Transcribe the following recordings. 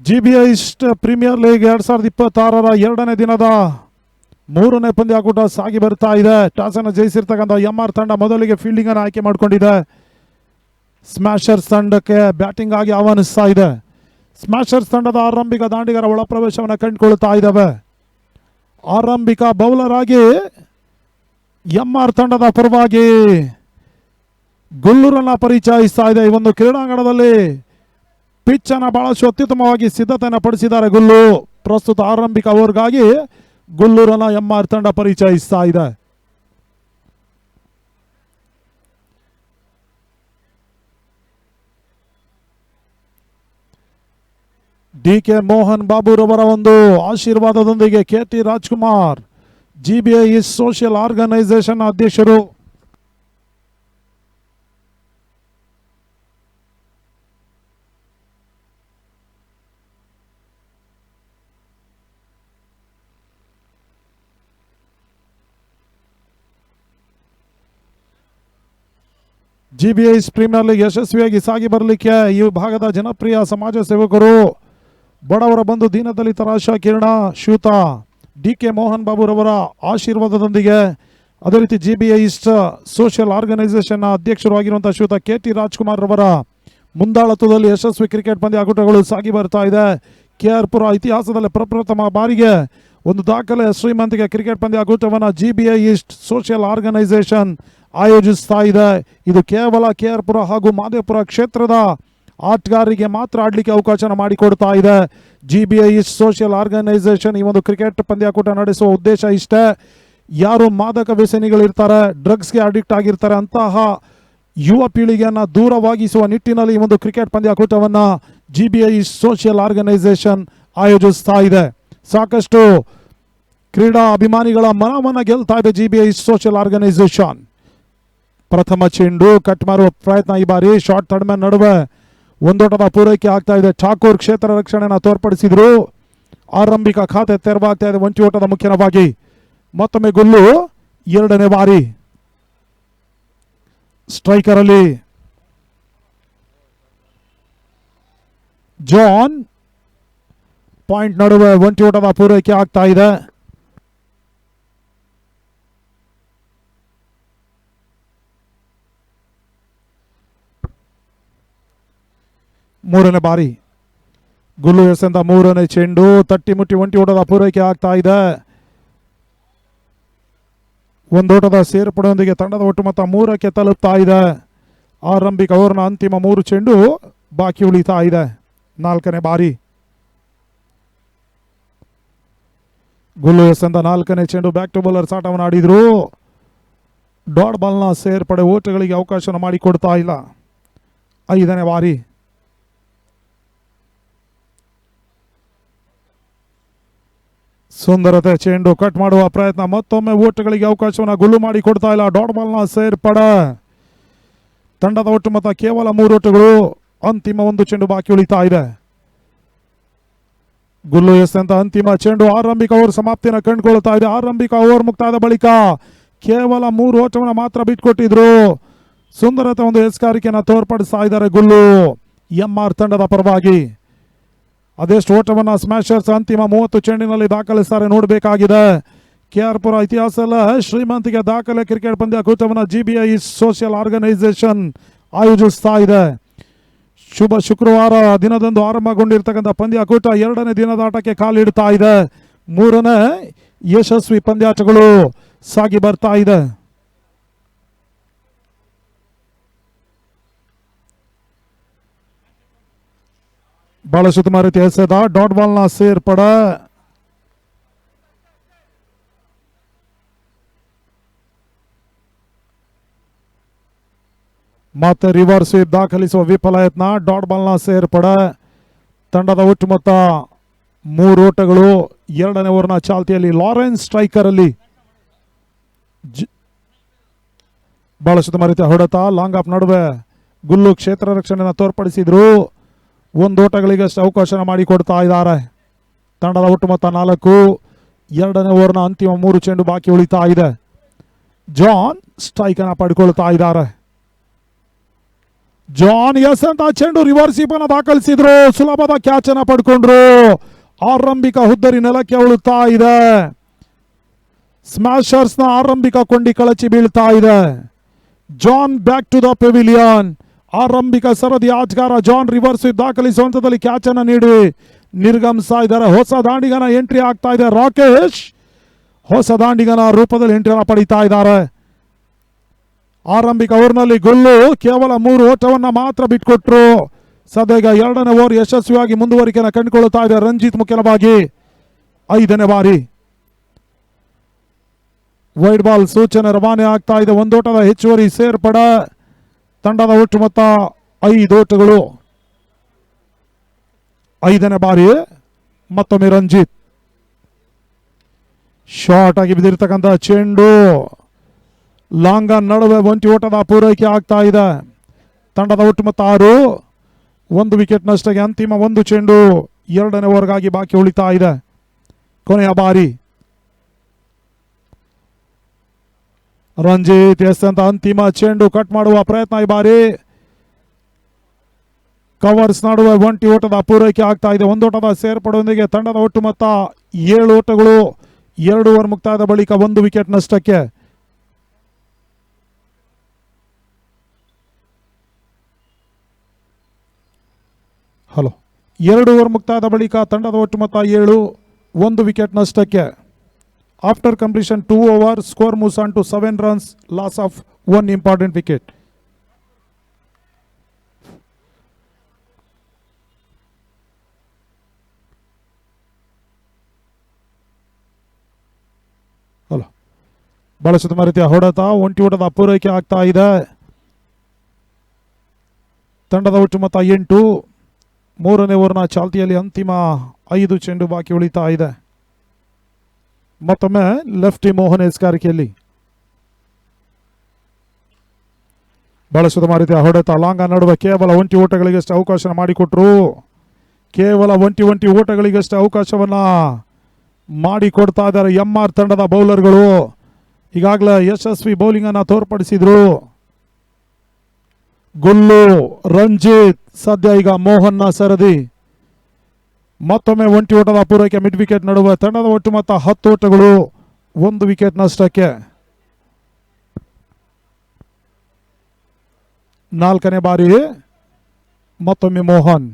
ಜಿಬಿಎಸ್ಟ್ premier league 2026 ಎರಡನೇ ದಿನದ ಮೂರನೇ ಪಂದ್ಯಾಕೂಟ ಸಾಗಿ ಬರ್ತಾ ಇದೆ. ಟಾಸ್ ಅನ್ನು ಜಯಿಸಿರ್ತಕ್ಕಂಥ ಎಂಆರ್ ತಂಡ ಮೊದಲಿಗೆ ಫೀಲ್ಡಿಂಗ್ ಅನ್ನು ಆಯ್ಕೆ ಮಾಡಿಕೊಂಡಿದೆ. ಸ್ಮ್ಯಾಶರ್ಸ್ ತಂಡಕ್ಕೆ ಬ್ಯಾಟಿಂಗ್ ಆಗಿ ಆಹ್ವಾನಿಸ್ತಾ ಇದೆ. ಸ್ಮ್ಯಾಶರ್ಸ್ ತಂಡದ ಆರಂಭಿಕ ದಾಂಡಿಗರ ಒಳ ಪ್ರವೇಶವನ್ನು ಕಂಡುಕೊಳ್ತಾ ಇದ್ದಾವೆ. ಆರಂಭಿಕ ಬೌಲರ್ ಆಗಿ ಎಂಆರ್ ತಂಡದ ಪರವಾಗಿ ಗುಲ್ಲೂರನ್ನ ಪರಿಚಯಿಸ್ತಾ ಇದೆ. ಈ ಒಂದು ಕ್ರೀಡಾಂಗಣದಲ್ಲಿ ಪಿಚ್ ಅನ್ನು ಬಹಳಷ್ಟು ಅತ್ಯುತ್ತಮವಾಗಿ ಸಿದ್ಧತೆಯನ್ನು ಪಡಿಸಿದ್ದಾರೆ ಗುಲ್ಲು. ಪ್ರಸ್ತುತ ಆರಂಭಿಕ ಓವರ್ಗಾಗಿ ಗುಲ್ಲೂರನ್ನ ಎಂಆರ್ ತಂಡ ಪರಿಚಯಿಸ್ತಾ ಇದೆ. ಡಿ.ಕೆ. ಮೋಹನ್ ಬಾಬುರವರ ಒಂದು ಆಶೀರ್ವಾದದೊಂದಿಗೆ KT. Rajkumar CBI social organisation ಅಧ್ಯಕ್ಷರು ಜಿಬಿಐ ಪ್ರೀಮಿಯರ್ ಲೀಗ್ ಯಶಸ್ವಿಯಾಗಿ ಸಾಗಿ ಬರಲಿಕ್ಕೆ ಈ ಭಾಗದ ಜನಪ್ರಿಯ ಸಮಾಜ ಸೇವಕರು, ಬಡವರ ಬಂಧು ದೀನದಲಿತರ ಆಶಾ ಕಿರಣ ಶ್ರೀಯುತ ಡಿ.ಕೆ. ಮೋಹನ್ ಬಾಬುರವರ ಆಶೀರ್ವಾದದೊಂದಿಗೆ, ಅದೇ ರೀತಿ ಜಿಬಿಐ ಸೋಷಿಯಲ್ ಆರ್ಗನೈಸೇಷನ್ ಅಧ್ಯಕ್ಷರು ಆಗಿರುವಂತಹ ಶ್ರೀಯುತ ಕೆ.ಟಿ. ರಾಜ್ಕುಮಾರ್ ರವರ ಮುಂದಾಳತ್ವದಲ್ಲಿ ಯಶಸ್ವಿ ಕ್ರಿಕೆಟ್ ಪಂದ್ಯಾಕೂಟಗಳು ಸಾಗಿ ಬರ್ತಾ ಇದೆ. ಕೆ.ಆರ್. ಪುರ ಇತಿಹಾಸದಲ್ಲಿ ಪ್ರಪ್ರಥಮ ಬಾರಿಗೆ ಒಂದು ದಾಖಲೆ ಶ್ರೀಮಂತಿಗೆ ಕ್ರಿಕೆಟ್ ಪಂದ್ಯಾಕೂಟವನ್ನು ಜಿಬಿಐ ಸೋಷಿಯಲ್ ಆರ್ಗನೈಸೇಷನ್ ಆಯೋಜಿಸ್ತಾ ಇದೆ. ಇದು ಕೇವಲ ಕೆ.ಆರ್. ಪುರ ಹಾಗೂ ಮಾದೇಪುರ ಕ್ಷೇತ್ರದ ಆಟಗಾರರಿಗೆ ಮಾತ್ರ ಆಡಲಿಕ್ಕೆ ಅವಕಾಶ ಮಾಡಿಕೊಡ್ತಾ ಇದೆ. ಜಿಬಿಐ ಸೋಷಿಯಲ್ ಆರ್ಗನೈಸೇಷನ್ ಈ ಒಂದು ಕ್ರಿಕೆಟ್ ಪಂದ್ಯಾಕೂಟ ನಡೆಸುವ ಉದ್ದೇಶ ಇಷ್ಟೇ. ಯಾರು ಮಾದಕ ವ್ಯಸನಿಗಳಿರ್ತಾರೆ, ಡ್ರಗ್ಸ್ಗೆ ಅಡಿಕ್ಟ್ ಆಗಿರ್ತಾರೆ, ಅಂತಹ ಯುವ ಪೀಳಿಗೆಯನ್ನು ದೂರವಾಗಿಸುವ ನಿಟ್ಟಿನಲ್ಲಿ ಈ ಒಂದು ಕ್ರಿಕೆಟ್ ಪಂದ್ಯಾಕೂಟವನ್ನು ಜಿಬಿಐ ಸೋಷಿಯಲ್ ಆರ್ಗನೈಸೇಷನ್ ಆಯೋಜಿಸ್ತಾ ಇದೆ. ಸಾಕಷ್ಟು ಕ್ರೀಡಾ ಅಭಿಮಾನಿಗಳ ಮನವನ್ನು ಗೆಲ್ತಾ ಇದೆ ಜಿಬಿಐ ಸೋಷಿಯಲ್ ಆರ್ಗನೈಸೇಷನ್. ಪ್ರಥಮ ಚೆಂಡು ಕಟ್ ಮಾಡುವ ಪ್ರಯತ್ನ ಈ ಬಾರಿ. ಶಾರ್ಟ್ ಥರ್ಡ್ ಮ್ಯಾನ್ ನಡುವೆ ಒಂದೋಟದ ಪೂರೈಕೆ ಆಗ್ತಾ ಇದೆ. ಠಾಕೂರ್ ಕ್ಷೇತ್ರ ರಕ್ಷಣೆಯನ್ನು ತೋರ್ಪಡಿಸಿದ್ರು. ಆರಂಭಿಕ ಖಾತೆ ತೆರವಾಗ್ತಾ ಇದೆ ಒಂಟಿ ಓಟದ ಮುಖ್ಯವಾಗಿ. ಮತ್ತೊಮ್ಮೆ ಗುಲ್ಲು ಎರಡನೇ ಬಾರಿ. ಸ್ಟ್ರೈಕರ್ ಅಲ್ಲಿ ಜಾನ್. ಪಾಯಿಂಟ್ ನಡುವೆ ಒಂಟಿ ಓಟದ ಪೂರೈಕೆ ಆಗ್ತಾ ಇದೆ. ಮೂರನೇ ಬಾರಿ ಗುಲ್ಲು ಎಸೆದ ಮೂರನೇ ಚೆಂಡು ತಟ್ಟಿ ಮುಟ್ಟಿ ಒಂಟಿ ಓಟದ ಪೂರೈಕೆ ಆಗ್ತಾ ಇದೆ. ಒಂದೋಟದ ಸೇರ್ಪಡೆಯೊಂದಿಗೆ ತಂಡದ ಒಟ್ಟು ಮೊತ್ತ 3ಕ್ಕೆ ತಲುಪ್ತಾ ಇದೆ. ಆರಂಭಿಕ ಓವರ್ನ ಅಂತಿಮ 3 ಚೆಂಡು ಬಾಕಿ ಉಳಿತಾ ಇದೆ. 4ನೇ ಬಾರಿ ಗುಲ್ಲು ಎಸೆದ 4ನೇ ಚೆಂಡು ಬ್ಯಾಕ್ ಟು ಬೌಲರ್ ಆಟವನ್ನು ಆಡಿದ್ರು. ಡಾಟ್ ಬಾಲ್ನ ಸೇರ್ಪಡೆ ಓಟಗಳಿಗೆ ಅವಕಾಶ ಮಾಡಿಕೊಡ್ತಾ ಇಲ್ಲ. 5ನೇ ಬಾರಿ ಸುಂದರತೆ ಚೆಂಡು ಕಟ್ ಮಾಡುವ ಪ್ರಯತ್ನ. ಮತ್ತೊಮ್ಮೆ ಓಟಗಳಿಗೆ ಅವಕಾಶವನ್ನು ಗುಲ್ಲು ಮಾಡಿ ಕೊಡ್ತಾ ಇಲ್ಲ. ಡಾಟ್ ಬಾಲ್ನ ಸೇರ್ಪಡೆ. ತಂಡದ ಒಟ್ಟು ಮೊತ್ತ ಕೇವಲ 3 ಓಟಗಳು. ಅಂತಿಮ 1 ಚೆಂಡು ಬಾಕಿ ಉಳಿತಾ ಇದೆ. ಗುಲ್ಲು ಎಸೆದ ಅಂತಿಮ ಚೆಂಡು ಆರಂಭಿಕ ಓವರ್ ಸಮಾಪ್ತಿಯನ್ನು ಕಂಡುಕೊಳ್ತಾ ಇದೆ. ಆರಂಭಿಕ ಓವರ್ ಮುಕ್ತಾಯದ ಬಳಿಕ ಕೇವಲ 3 ಓಟವನ್ನು ಮಾತ್ರ ಬಿಟ್ಕೊಟ್ಟಿದ್ರು. ಸುಂದರತೆ ಒಂದು ಎಸ್ಕಾರಿಕೆಯನ್ನು ತೋರ್ಪಡಿಸ್ತಾ ಇದ್ದಾರೆ ಗುಲ್ಲು ಎಂಆರ್ ತಂಡದ ಪರವಾಗಿ. ಅದೆಷ್ಟು ಓಟವನ್ನು ಸ್ಮ್ಯಾಶರ್ಸ್ ಅಂತಿಮ 30 ಚೆಂಡಿನಲ್ಲಿ ದಾಖಲಿಸ್ತಾರೆ ನೋಡಬೇಕಾಗಿದೆ. ಕೆ.ಆರ್. ಪುರ ಇತಿಹಾಸದ ಶ್ರೀಮಂತಿಗೆ ದಾಖಲೆ ಕ್ರಿಕೆಟ್ ಪಂದ್ಯಾಕೂಟವನ್ನು ಜಿಬಿಐ ಸೋಷಿಯಲ್ ಆರ್ಗನೈಸೇಷನ್ ಆಯೋಜಿಸ್ತಾ ಇದೆ. ಶುಭ ಶುಕ್ರವಾರ ದಿನದಂದು ಆರಂಭಗೊಂಡಿರ್ತಕ್ಕಂಥ ಪಂದ್ಯಾಕೂಟ 2ನೇ ದಿನದ ಆಟಕ್ಕೆ ಕಾಲಿಡ್ತಾ ಇದೆ. 3ನೇ ಯಶಸ್ವಿ ಪಂದ್ಯಾಟಗಳು ಸಾಗಿ ಬರ್ತಾ ಇದೆ. ಬಹಳಷ್ಟು ಉತ್ತಮ ರೀತಿ ಎಸೆದ ಡಾಟ್ ಬಾಲ್ನ ಸೇರ್ಪಡೆ. ಮತ್ತೆ ರಿವರ್ಸ್ ಸ್ವೀಪ್ ದಾಖಲಿಸುವ ವಿಫಲ ಯತ್ನ. ಡಾಟ್ ಬಾಲ್ನ ಸೇರ್ಪಡೆ. ತಂಡದ ಒಟ್ಟು ಮೊತ್ತ 3 ಓಟಗಳು. 2ನೇ ಓವರ್ನ ಚಾಲ್ತಿಯಲ್ಲಿ ಲಾರೆನ್ಸ್ ಸ್ಟ್ರೈಕರ್ ಅಲ್ಲಿ ಬಹಳಷ್ಟು ಉತ್ತಮ ರೀತಿಯ ಹೊಡೆತ. ಲಾಂಗ್ ಆಫ್ ನಡುವೆ ಗುಲ್ಲು ಕ್ಷೇತ್ರ ರಕ್ಷಣೆಯನ್ನು ತೋರ್ಪಡಿಸಿದ್ರು. 1 ಓಟಗಳಿಗಷ್ಟು ಅವಕಾಶ ಮಾಡಿಕೊಡ್ತಾ ಇದ್ದಾರೆ. ತಂಡದ ಒಟ್ಟು ಮೊತ್ತ 4. 2ನೇ ಓವರ್ನ ಅಂತಿಮ 3 ಚೆಂಡು ಬಾಕಿ ಉಳಿತಾ ಇದೆ. ಜಾನ್ ಸ್ಟ್ರೈಕ್ ಅನ್ನು ಪಡ್ಕೊಳ್ತಾ ಇದ್ದಾರೆ. ಜಾನ್ ಎಸ್ ಅಂತ ಚೆಂಡು ರಿವರ್ಸ್ ಅನ್ನ ದಾಖಲಿಸಿದ್ರು, ಸುಲಭದ ಕ್ಯಾಚ್ ಅನ್ನ ಪಡ್ಕೊಂಡ್ರು. ಆರಂಭಿಕ ಹುದ್ದರಿ ನೆಲಕ್ಕೆ ಉಳುತ್ತಾ ಇದೆ. ಸ್ಮ್ಯಾಶರ್ಸ್ ನ ಆರಂಭಿಕ ಕೊಂಡಿ ಕಳಚಿ ಬೀಳ್ತಾ ಇದೆ. John back to the pavilion. ಆರಂಭಿಕ ಸರದಿ ಆಟಗಾರ ಜಾನ್ ರಿವರ್ಸ್ ದಾಖಲಿಸುವ ಹಂತದಲ್ಲಿ ಕ್ಯಾಚ್ ಅನ್ನ ನೀಡಿ ನಿರ್ಗಮಿಸ್ತಾ ಇದ್ದಾರೆ. ಹೊಸ ದಾಂಡಿಗನ ಎಂಟ್ರಿ ಆಗ್ತಾ ಇದೆ. ರಾಕೇಶ್ ಹೊಸ ದಾಂಡಿಗನ ರೂಪದಲ್ಲಿ ಎಂಟ್ರಿಯನ್ನು ಪಡೀತಾ ಇದ್ದಾರೆ. ಆರಂಭಿಕ ಓವರ್ನಲ್ಲಿ ಗುಲ್ಲು ಕೇವಲ 3 ಓಟವನ್ನ ಮಾತ್ರ ಬಿಟ್ಕೊಟ್ರು. ಸದ್ಯ ಈಗ 2ನೇ ಓವರ್ ಯಶಸ್ವಿಯಾಗಿ ಮುಂದುವರಿಕೆಯನ್ನು ಕಂಡುಕೊಳ್ಳುತ್ತಾ ಇದೆ ರಂಜಿತ್ ಮುಖ್ಯವಾಗಿ. 5ನೇ ಬಾರಿ ವೈಡ್ ಬಾಲ್ ಸೂಚನೆ ರವಾನೆ ಆಗ್ತಾ ಇದೆ. 1 ಓಟದ ಹೆಚ್ಚುವರಿ ಸೇರ್ಪಡೆ. ತಂಡದ ಒಟ್ಟು ಮೊತ್ತ 5 ಓಟಗಳು. 5ನೇ ಬಾರಿ ಮತ್ತೊಮ್ಮೆ ರಂಜಿತ್ ಶಾರ್ಟ್ ಆಗಿ ಬಿದ್ದಿರ್ತಕ್ಕಂಥ ಚೆಂಡು ಲಾಂಗ ನಡುವೆ 1 ಓಟದ ಪೂರೈಕೆ ಆಗ್ತಾ ಇದೆ. ತಂಡದ ಒಟ್ಟು ಮೊತ್ತ 6. 1 ವಿಕೆಟ್ ನಷ್ಟಕ್ಕೆ ಅಂತಿಮ 1 ಚೆಂಡು 2ನೇ ಓವರ್ಗಾಗಿ ಬಾಕಿ ಉಳಿತಾ ಇದೆ. ಕೊನೆಯ ಬಾರಿ ರಂಜಿತ್ ಎಸ್ ಅಂತ ಅಂತಿಮ ಚೆಂಡು ಕಟ್ ಮಾಡುವ ಪ್ರಯತ್ನ. ಈ ಬಾರಿ ಕವರ್ಸ್ ನಡುವೆ 1 ಓಟದ ಪೂರೈಕೆ ಆಗ್ತಾ ಇದೆ. 1 ಓಟದ ಸೇರ್ಪಡೆಯೊಂದಿಗೆ ತಂಡದ ಒಟ್ಟು ಮೊತ್ತ 7 ಓಟಗಳು. 2 ಓವರ್ ಮುಕ್ತಾಯದ ಬಳಿಕ 1 ವಿಕೆಟ್ ನಷ್ಟಕ್ಕೆ. ಹಲೋ 2 ಓವರ್ ಮುಕ್ತಾಯದ ಬಳಿಕ ತಂಡದ ಒಟ್ಟು ಮೊತ್ತ 7, 1 ವಿಕೆಟ್ ನಷ್ಟಕ್ಕೆ. After completion 2 over, score moves on to 7 runs, loss of 1 important wicket. Hello ಬಹಳ ಸುತ್ತಮ ರೀತಿಯ ಹೊಡೆತ, 1 ಓಟದ ಪೂರೈಕೆ ಆಗ್ತಾ ಇದೆ. ತಂಡದ ಒಟ್ಟು ಮೊತ್ತ 8. 3ನೇ ಓವರ್ನ ಚಾಲ್ತಿಯಲ್ಲಿ ಅಂತಿಮ 5 ಚೆಂಡು ಬಾಕಿ ಉಳಿತಾ ಇದೆ. ಮತ್ತೊಮ್ಮೆ ಲೆಫ್ಟಿ ಮೋಹನ್ ಎಸ್ಗಾರಿಕೆಯಲ್ಲಿ ಬಳಸಿದ ರೀತಿಯ ಹೊಡೆತ. ಲಾಂಗ ನಡುವೆ ಕೇವಲ 1 ಓಟಗಳಿಗಷ್ಟೇ ಅವಕಾಶ ಮಾಡಿಕೊಟ್ರು. ಕೇವಲ 1 ಓಟಗಳಿಗಷ್ಟೇ ಅವಕಾಶವನ್ನ ಮಾಡಿಕೊಡ್ತಾ ಇದ್ದಾರೆ MR ತಂಡದ ಬೌಲರ್ಗಳು. ಈಗಾಗಲೇ ಯಶಸ್ವಿ ಬೌಲಿಂಗ್ ಅನ್ನ ತೋರ್ಪಡಿಸಿದ್ರು. ಗುಲ್ಲು, ರಂಜಿತ್, ಸದ್ಯ ಈಗ ಮೋಹನ್ನ ಸರದಿ. ಮತ್ತೊಮ್ಮೆ 1 ಓಟದ ಪೂರೈಕೆ ಮಿಡ್ ವಿಕೆಟ್ ನಡುವೆ. ತಂಡದ ಒಟ್ಟು ಮೊತ್ತ 10 ಓಟಗಳು, 1 ವಿಕೆಟ್ ನಷ್ಟಕ್ಕೆ. 4ನೇ ಬಾರಿ ಮತ್ತೊಮ್ಮೆ ಮೋಹನ್.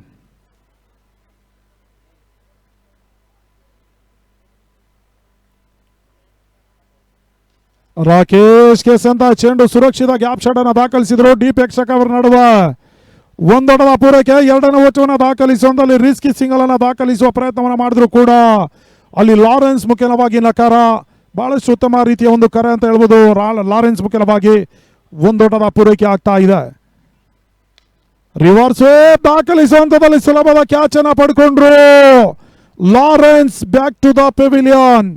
ರಾಕೇಶ್ ಕೆಸ್ ಅಂತ ಚೆಂಡು ಸುರಕ್ಷಿತ ಗ್ಯಾಪ್ ಶಾಟ್ ಅನ್ನು ದಾಖಲಿಸಿದ್ರು. ಡೀಪ್ ಎಕ್ಸ್ಟ್ರಾ ಕವರ್ ನಡುವೆ 1 ಓಟದ ಪೂರೈಕೆ. 2ನೇ ಓಟವನ್ನು ದಾಖಲಿಸುವಂತಲ್ಲಿ ರಿಸ್ಕಿ ಸಿಂಗಲ್ ಅನ್ನು ದಾಖಲಿಸುವ ಪ್ರಯತ್ನವನ್ನು ಮಾಡಿದ್ರು ಕೂಡ ಅಲ್ಲಿ ಲಾರೆನ್ಸ್ ಮುಖ್ಯವಾಗಿ ನಕಾರ. ಬಹಳಷ್ಟು ಉತ್ತಮ ರೀತಿಯ ಒಂದು ಕರೆ ಅಂತ ಹೇಳ್ಬೋದು. ಲಾರೆನ್ಸ್ ಮುಖ್ಯವಾಗಿ 1 ಓಟದ ಪೂರೈಕೆ ಆಗ್ತಾ ಇದೆ. ರಿವರ್ಸ್ ದಾಖಲಿಸುವಂತದಲ್ಲಿ ಸುಲಭದ ಕ್ಯಾಚ್ ಅನ್ನ ಪಡ್ಕೊಂಡ್ರು. Lawrence back to the pavilion.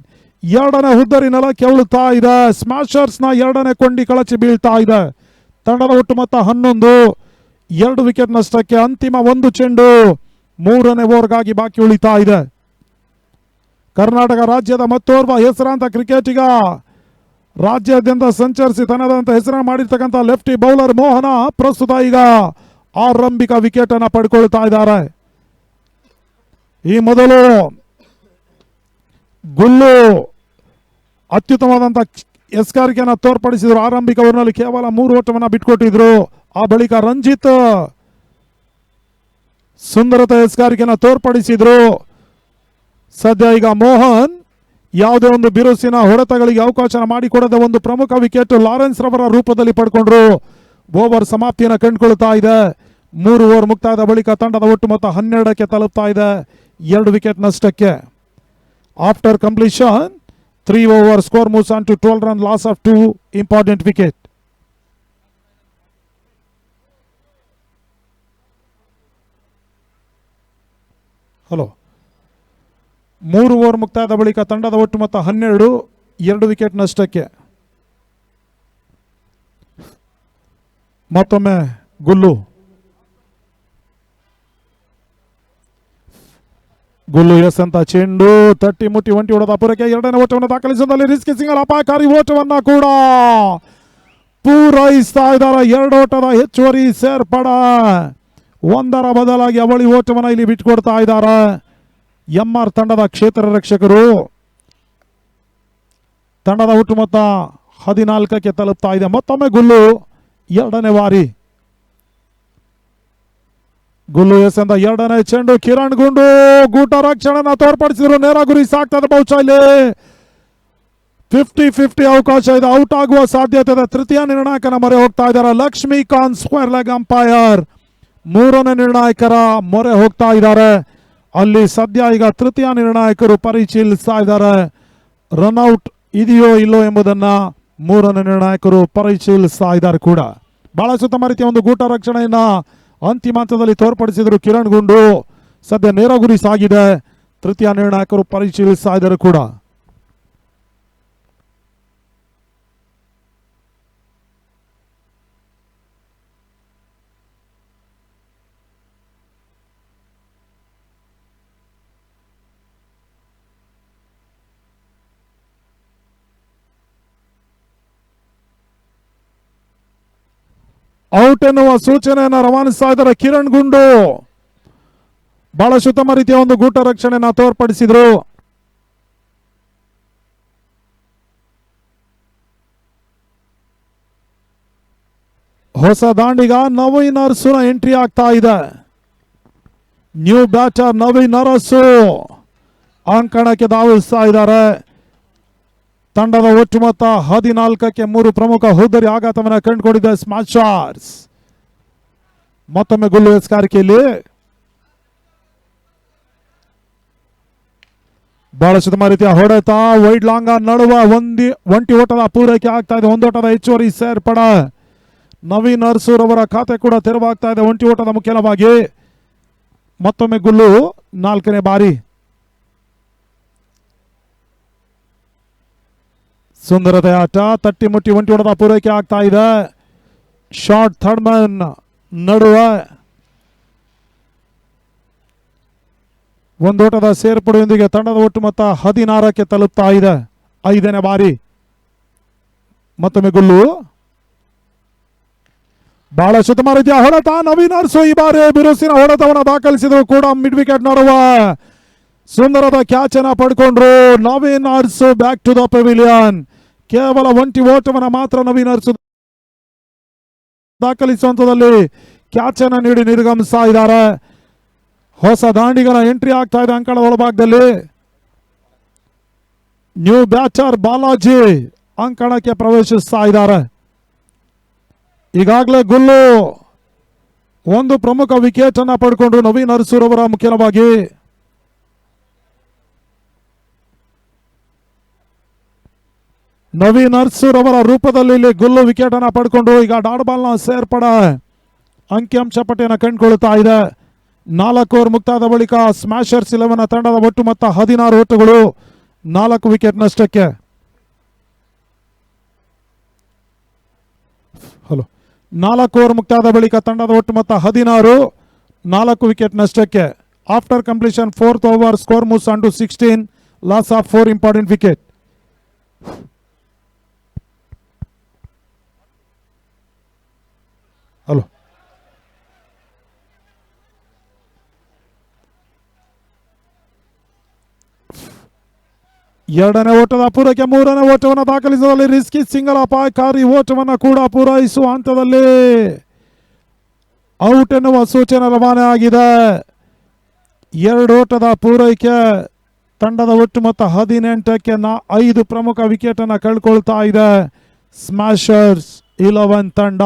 2ನೇ ಹುದ್ದರಿ ನೆಲಕ್ಕೆ ಉಳುತ್ತಾ ಇದೆ. ಸ್ಮ್ಯಾಶರ್ಸ್ ನ 2ನೇ ಕೊಂಡಿ ಕಳಚಿ ಬೀಳ್ತಾ ಇದೆ. ತಂಡದ ಒಟ್ಟು ಮೊತ್ತ 11, 2 ವಿಕೆಟ್ ನಷ್ಟಕ್ಕೆ. ಅಂತಿಮ 1 ಚೆಂಡು 3ನೇ ಓವರ್ಗಾಗಿ ಬಾಕಿ ಉಳಿತಾ ಇದೆ. ಕರ್ನಾಟಕ ರಾಜ್ಯದ ಮತ್ತೋರ್ವ ಹೆಸರಾಂತ ಕ್ರಿಕೆಟಿಗ, ರಾಜ್ಯಾದ್ಯಂತ ಸಂಚರಿಸಿ ತನ್ನದಂತ ಹೆಸರನ್ನು ಮಾಡಿರ್ತಕ್ಕಂಥ ಲೆಫ್ಟಿ ಬೌಲರ್ ಮೋಹನ ಪ್ರಸ್ತುತ ಈಗ ಆರಂಭಿಕ ವಿಕೆಟ್ ಅನ್ನ ಪಡ್ಕೊಳ್ತಾ ಇದ್ದಾರೆ. ಈ ಮೊದಲು ಗುಲ್ಲು ಅತ್ಯುತ್ತಮವಾದಂಥ ಎಸ್ಗಾರಿಕೆಯನ್ನು ತೋರ್ಪಡಿಸಿದ್ರು. ಆರಂಭಿಕ ಓವರ್ನಲ್ಲಿ ಕೇವಲ 3 ಓಟವನ್ನು ಬಿಟ್ಕೊಟ್ಟಿದ್ರು. ಆ ಬಳಿಕ ರಂಜಿತ್ ಸುಂದರತೆ ಎಸ್ಗಾರಿಕೆಯನ್ನು ತೋರ್ಪಡಿಸಿದ್ರು. ಸದ್ಯ ಈಗ ಮೋಹನ್ ಯಾವುದೇ ಒಂದು ಬಿರುಸಿನ ಹೊಡೆತಗಳಿಗೆ ಅವಕಾಶ ಮಾಡಿಕೊಡದೆ ಒಂದು ಪ್ರಮುಖ ವಿಕೆಟ್ ಲಾರೆನ್ಸ್ ರವರ ರೂಪದಲ್ಲಿ ಪಡ್ಕೊಂಡ್ರು. ಓವರ್ ಸಮಾಪ್ತಿಯನ್ನು ಕಂಡುಕೊಳ್ತಾ ಇದೆ. 3 ಓವರ್ ಮುಕ್ತಾಯದ ಬಳಿಕ ತಂಡದ ಒಟ್ಟು ಮೊತ್ತ 12ಕ್ಕೆ ತಲುಪ್ತಾ ಇದೆ, 2 ವಿಕೆಟ್ ನಷ್ಟಕ್ಕೆ. After completion 3 over, score moves on to 12 runs, loss of 2 important wicket. Hello 3 over ಮುಕ್ತಾಯದ ಬಳಿಕ ತಂಡದ ಒಟ್ಟು ಮೊತ್ತ 12, 2 ವಿಕೆಟ್ ನಷ್ಟಕ್ಕೆ. ಮತ್ತೊಮ್ಮೆ ಗುಲ್ಲು ಎಸ್ ಅಂತ ಚೆಂಡು ತಟ್ಟಿ ಮುಟ್ಟಿ 1 ಓಟದ ಪೂರೈಕೆ. 2ನೇ ಓಟವನ್ನು ದಾಖಲಿಸುವುದರಲ್ಲಿ ರಿಸ್ಕಿ ಸಿಂಗಲ್, ಅಪಾಯಕಾರಿ ಓಟವನ್ನ ಕೂಡ ಪೂರೈಸ್ತಾ ಇದ್ದಾರೆ. 2 ಓಟದ ಹೆಚ್ಚುವರಿ ಸೇರ್ಪಡ. 1 ಬದಲಾಗಿ ಅವಳಿ ಓಟವನ್ನು ಇಲ್ಲಿ ಬಿಟ್ಕೊಡ್ತಾ ಇದ್ದಾರೆ ಎಂಆರ್ ತಂಡದ ಕ್ಷೇತ್ರ ರಕ್ಷಕರು. ತಂಡದ ಒಟ್ಟು ಮೊತ್ತ 14ಕ್ಕೆ ತಲುಪ್ತಾ ಇದೆ. ಮತ್ತೊಮ್ಮೆ ಗುಲ್ಲು 2ನೇ ಬಾರಿ. ಗುಲ್ಲು ಎಸೆದ 2ನೇ ಚೆಂಡು. ಕಿರಣ್ ಗುಂಡು ಗೂಟ ರಕ್ಷಣೆನ ತೋರ್ಪಡಿಸಿದ್ರು. ನೇರ ಗುರಿ ಸಾಕ್ತದೆ. ಬಹುಶಃ ಇಲ್ಲಿ 50-50 ಅವಕಾಶ ಇದೆ. ಔಟ್ ಆಗುವ ಸಾಧ್ಯತೆ ಇದೆ. ತೃತೀಯ ನಿರ್ಣಾಯಕನ ಮೊರೆ ಹೋಗ್ತಾ ಇದ್ದಾರೆ ಲಕ್ಷ್ಮೀಕಾಂತ್. ಸ್ಕ್ವೇರ್ ಲೆಗ್ ಅಂಪೈರ್ 3ನೇ ನಿರ್ಣಾಯಕರ ಮೊರೆ ಹೋಗ್ತಾ ಇದ್ದಾರೆ. ಅಲ್ಲಿ ಸದ್ಯ ಈಗ ತೃತೀಯ ನಿರ್ಣಾಯಕರು ಪರಿಶೀಲಿಸ್ತಾ ಇದ್ದಾರೆ. ರನ್ಔಟ್ ಇದೆಯೋ ಇಲ್ಲೋ ಎಂಬುದನ್ನ 3ನೇ ನಿರ್ಣಾಯಕರು ಪರಿಶೀಲಿಸ್ತಾ ಇದ್ದಾರೆ ಕೂಡ. ಬಹಳ ಉತ್ತಮ ರೀತಿಯ ಒಂದು ಗೂಟ ರಕ್ಷಣೆಯನ್ನ ಅಂತಿಮ ಹಂತದಲ್ಲಿ ತೋರ್ಪಡಿಸಿದ್ರು ಕಿರಣ್ ಗುಂಡು. ಸದ್ಯ ನೇರ ಗುರಿ ಸಾಗಿದೆ. ತೃತೀಯ ನಿರ್ಣಾಯಕರು ಪರಿಶೀಲಿಸ್ತಾ ಇದ್ದಾರೆ ಕೂಡ. ಔಟ್ ಎನ್ನುವ ಸೂಚನೆಯನ್ನು ರವಾನಿಸ್ತಾ ಇದ್ದಾರೆ ಕಿರಣ್ ಗುಂಡು. ಬಹಳ ಉತ್ತಮ ರೀತಿಯ ಒಂದು ಗೂಟ ರಕ್ಷಣೆಯನ್ನು ತೋರ್ಪಡಿಸಿದ್ರು. ಹೊಸ ದಾಂಡಿಗ ನವೀನ್ ಅರಸುನ ಎಂಟ್ರಿ ಆಗ್ತಾ ಇದೆ. ನ್ಯೂ ಬ್ಯಾಟರ್ ನವೀನ್ ಅರಸು ಅಂಕಣಕ್ಕೆ ಧಾವಿಸ್ತಾ ಇದ್ದಾರೆ. ತಂಡದ ಒಟ್ಟು ಮೊತ್ತ 14ಕ್ಕೆ 3 ಪ್ರಮುಖ ಹೋದರಿ ಆಘಾತವನ್ನು ಕಂಡುಕೊಂಡಿದ್ದ ಸ್ಮ್ಯಾಶರ್ಸ್. ಮತ್ತೊಮ್ಮೆ ಗುಲ್ಲು ಎಸ್ಕಾರಿಕೆಯಲ್ಲಿ ಬಹಳ ಉತ್ತಮ ರೀತಿಯ ಹೊಡೆತ. ವೈಡ್ ಲಾಂಗ ನಡುವ ಒಂಟಿ ಓಟದ ಪೂರೈಕೆ ಆಗ್ತಾ ಇದೆ. 1 ಓಟದ ಹೆಚ್ಚುವರಿ ಸೇರ್ಪಡ. ನವೀನ್ ಅರಸೂರ್ ಅವರ ಖಾತೆ ಕೂಡ ತೆರವಾಗ್ತಾ ಇದೆ ಒಂಟಿ ಓಟದ ಮುಖ್ಯವಾಗಿ. ಮತ್ತೊಮ್ಮೆ ಗುಲ್ಲು 4ನೇ ಬಾರಿ. ಸುಂದರತೆ ಆಟ. ತಟ್ಟಿ ಮುಟ್ಟಿ ಒಂಟಿ ಓಟದ ಪೂರೈಕೆ ಆಗ್ತಾ ಇದೆ. ಶಾರ್ಟ್ ಥರ್ಡ್ ಮ್ಯಾನ್ ನಡುವೆ 1 ಓಟದ ಸೇರ್ಪಡೆಯೊಂದಿಗೆ ತಂಡದ ಒಟ್ಟು ಮೊತ್ತ 16ಕ್ಕೆ ತಲುಪ್ತಾ ಇದೆ. 5ನೇ ಬಾರಿ. ಮತ್ತೊಮ್ಮೆ ಗುಲ್ಲು. ಬಹಳ ಉತ್ತಮ ರೀತಿಯ ಹೊಡೆತ. ನವೀನ್ ಅರಸು ಈ ಬಾರಿ ಬಿರುಸಿನ ಹೊಡೆತವನ್ನು ದಾಖಲಿಸಿದ್ರು ಕೂಡ ಮಿಡ್ ವಿಕೆಟ್ ನಡುವೆ ಸುಂದರದ ಕ್ಯಾಚ್ ಅನ್ನ ಪಡ್ಕೊಂಡ್ರು Naveen Arasu. Back to the pavilion. ಕೇವಲ ಒಂಟಿ ಓಟವನ್ನು ಮಾತ್ರ ನವೀನ್ ಅರಸು ದಾಖಲಿಸುವಂತದಲ್ಲಿ ಕ್ಯಾಚ್ ಅನ್ನು ನೀಡಿ ನಿರ್ಗಮಿಸ್ತಾ ಇದ್ದಾರೆ. ಹೊಸ ದಾಂಡಿಗರ ಎಂಟ್ರಿ ಆಗ್ತಾ ಇದೆ ಅಂಕಣದ ಒಳಭಾಗದಲ್ಲಿ. ನ್ಯೂ ಬ್ಯಾಟರ್ ಬಾಲಾಜಿ ಅಂಕಣಕ್ಕೆ ಪ್ರವೇಶಿಸ್ತಾ ಇದ್ದಾರೆ. ಈಗಾಗಲೇ ಗುಲ್ಲು 1 ಪ್ರಮುಖ ವಿಕೆಟ್ ಅನ್ನ ಪಡ್ಕೊಂಡ್ರು ನವೀನ್ ಅರಸೂರ್ ಅವರ ಮುಖ್ಯವಾಗಿ. ನವೀನ್ ಅರಸೂರ್ ಅವರ ರೂಪದಲ್ಲಿ ಇಲ್ಲಿ ಗುಲ್ಲು ವಿಕೆಟ್ ಅನ್ನ ಪಡ್ಕೊಂಡು ಈಗ ಡಾಟ್ ಬಾಲ್ ನ ಸೇರ್ಪಡೆ ಅಂಕಿಅಂಶ ಪಟ್ಟಿಯನ್ನು ಕಂಡುಕೊಳ್ತಾ ಇದೆ. 4 ಓವರ್ ಮುಕ್ತಾದ ಬಳಿಕ ಸ್ಮ್ಯಾಶರ್ಸ್ 11 ತಂಡದ ಒಟ್ಟು ಮೊತ್ತ 16 ಓಟಗಳು 4 ವಿಕೆಟ್ ನಷ್ಟಕ್ಕೆ. ಹಲೋ 4 ಓವರ್ ಮುಕ್ತಾದ ಬಳಿಕ ತಂಡದ ಒಟ್ಟು ಮೊತ್ತ 16 4 ವಿಕೆಟ್ ನಷ್ಟಕ್ಕೆ. After completion 4th over score moves on to 16, loss of 4 important wicket. Hello 2ನೇ ಓಟದ ಪೂರೈಕೆ 3ನೇ ಓಟವನ್ನು ದಾಖಲಿಸುವಲ್ಲಿ ರಿಸ್ಕಿ ಸಿಂಗಲ್ ಅಪಾಯಕಾರಿ ಓಟವನ್ನು ಕೂಡ ಪೂರೈಸುವ ಹಂತದಲ್ಲಿ ಔಟ್ ಎನ್ನುವ ಸೂಚನೆ ರವಾನೆ ಆಗಿದೆ. 2 ಓಟದ ಪೂರೈಕೆ. ತಂಡದ ಒಟ್ಟು ಮೊತ್ತ 18ಕ್ಕೆ 5 ಪ್ರಮುಖ ವಿಕೆಟ್ ಅನ್ನು ಕಳ್ಕೊಳ್ತಾ ಇದೆ ಸ್ಮ್ಯಾಶರ್ಸ್ 11 ತಂಡ.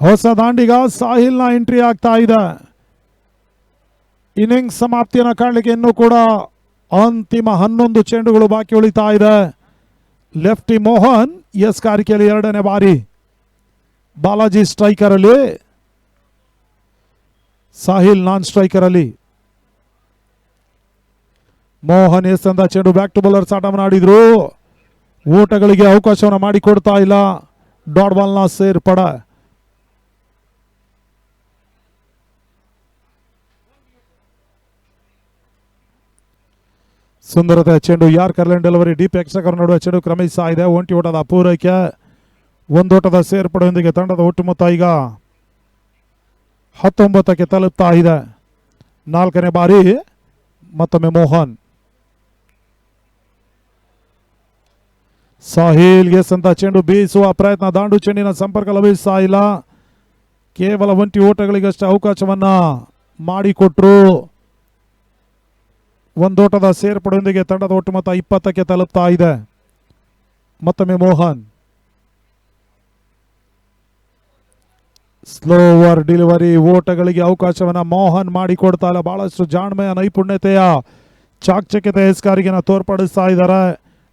ಹೊಸ ದಾಂಡಿಗ ಸಾಹಿಲ್ನ ಎಂಟ್ರಿ ಆಗ್ತಾ ಇದೆ. ಇನ್ನಿಂಗ್ಸ್ ಸಮಾಪ್ತಿಯನ್ನು ಕಾಣಲಿಕ್ಕೆ ಇನ್ನೂ ಕೂಡ ಅಂತಿಮ 11 ಚೆಂಡುಗಳು ಬಾಕಿ ಉಳಿತಾ ಇದೆ. ಲೆಫ್ಟಿ ಮೋಹನ್ ಎಸ್ಕಾರಿಕೆಯಲ್ಲಿ 2ನೇ ಬಾರಿ. ಬಾಲಾಜಿ ಸ್ಟ್ರೈಕರ್ ಅಲ್ಲಿ, ಸಾಹಿಲ್ ನಾನ್ ಸ್ಟ್ರೈಕರ್ ಅಲ್ಲಿ. ಮೋಹನ್ ಎಸೆದ ಚೆಂಡು ಬ್ಯಾಕ್ ಟು ಬೌಲರ್ಸ್ ಆಟವನ್ನು ಆಡಿದ್ರು. ಓಟಗಳಿಗೆ ಅವಕಾಶವನ್ನು ಮಾಡಿಕೊಡ್ತಾ ಇಲ್ಲ. ಡಾಟ್ ಬಾಲ್ನ ಸೇರ್ಪಡೆ. ಸುಂದರತೆ ಚೆಂಡು ಯಾರ್ಕರ್ಲೆಂಡ್ ಡೆಲಿವರಿ ಡೀಪ್ ಪ್ರೇಕ್ಷಕರ ನಡುವೆ ಚೆಂಡು ಕ್ರಮಿಸ್ತಾ ಇದೆ. ಒಂಟಿ ಓಟದ ಪೂರೈಕೆ, ಒಂದೋಟದ ಸೇರ್ಪಡೆಯೊಂದಿಗೆ ತಂಡದ ಒಟ್ಟು ಮೊತ್ತ ಈಗ 19ಕ್ಕೆ ತಲುಪ್ತಾ ಇದೆ. 4ನೇ ಬಾರಿ ಮತ್ತೊಮ್ಮೆ ಮೋಹನ್. ಸಾಹಿಲ್ಗೆ ಸಂತ ಚೆಂಡು ಬೀಸುವ ಪ್ರಯತ್ನ, ದಾಂಡು ಚೆಂಡಿನ ಸಂಪರ್ಕ ಲಭಿಸ್ತಾ ಇಲ್ಲ. ಕೇವಲ ಒಂಟಿ ಓಟಗಳಿಗಷ್ಟೇ ಅವಕಾಶವನ್ನ ಮಾಡಿಕೊಟ್ರು. ಒಂದೋಟದ ಸೇರ್ಪಡೆಯೊಂದಿಗೆ ತಂಡದ ಒಟ್ಟು ಮೊತ್ತ 20ಕ್ಕೆ ತಲುಪ್ತಾ ಇದೆ. ಮತ್ತೊಮ್ಮೆ ಮೋಹನ್. ಸ್ಲೋವರ್ ಡೆಲಿವರಿ, ಓಟಗಳಿಗೆ ಅವಕಾಶವನ್ನ ಮೋಹನ್ ಮಾಡಿಕೊಡ್ತಾ ಇಲ್ಲ. ಬಹಳಷ್ಟು ಜಾಣ್ಮೆಯ, ನೈಪುಣ್ಯತೆಯ, ಚಾಕಚಕ್ಯತೆ ಎಸ್ಕಾರಿಗೆನ ತೋರ್ಪಡಿಸ್ತಾ ಇದ್ದಾರೆ.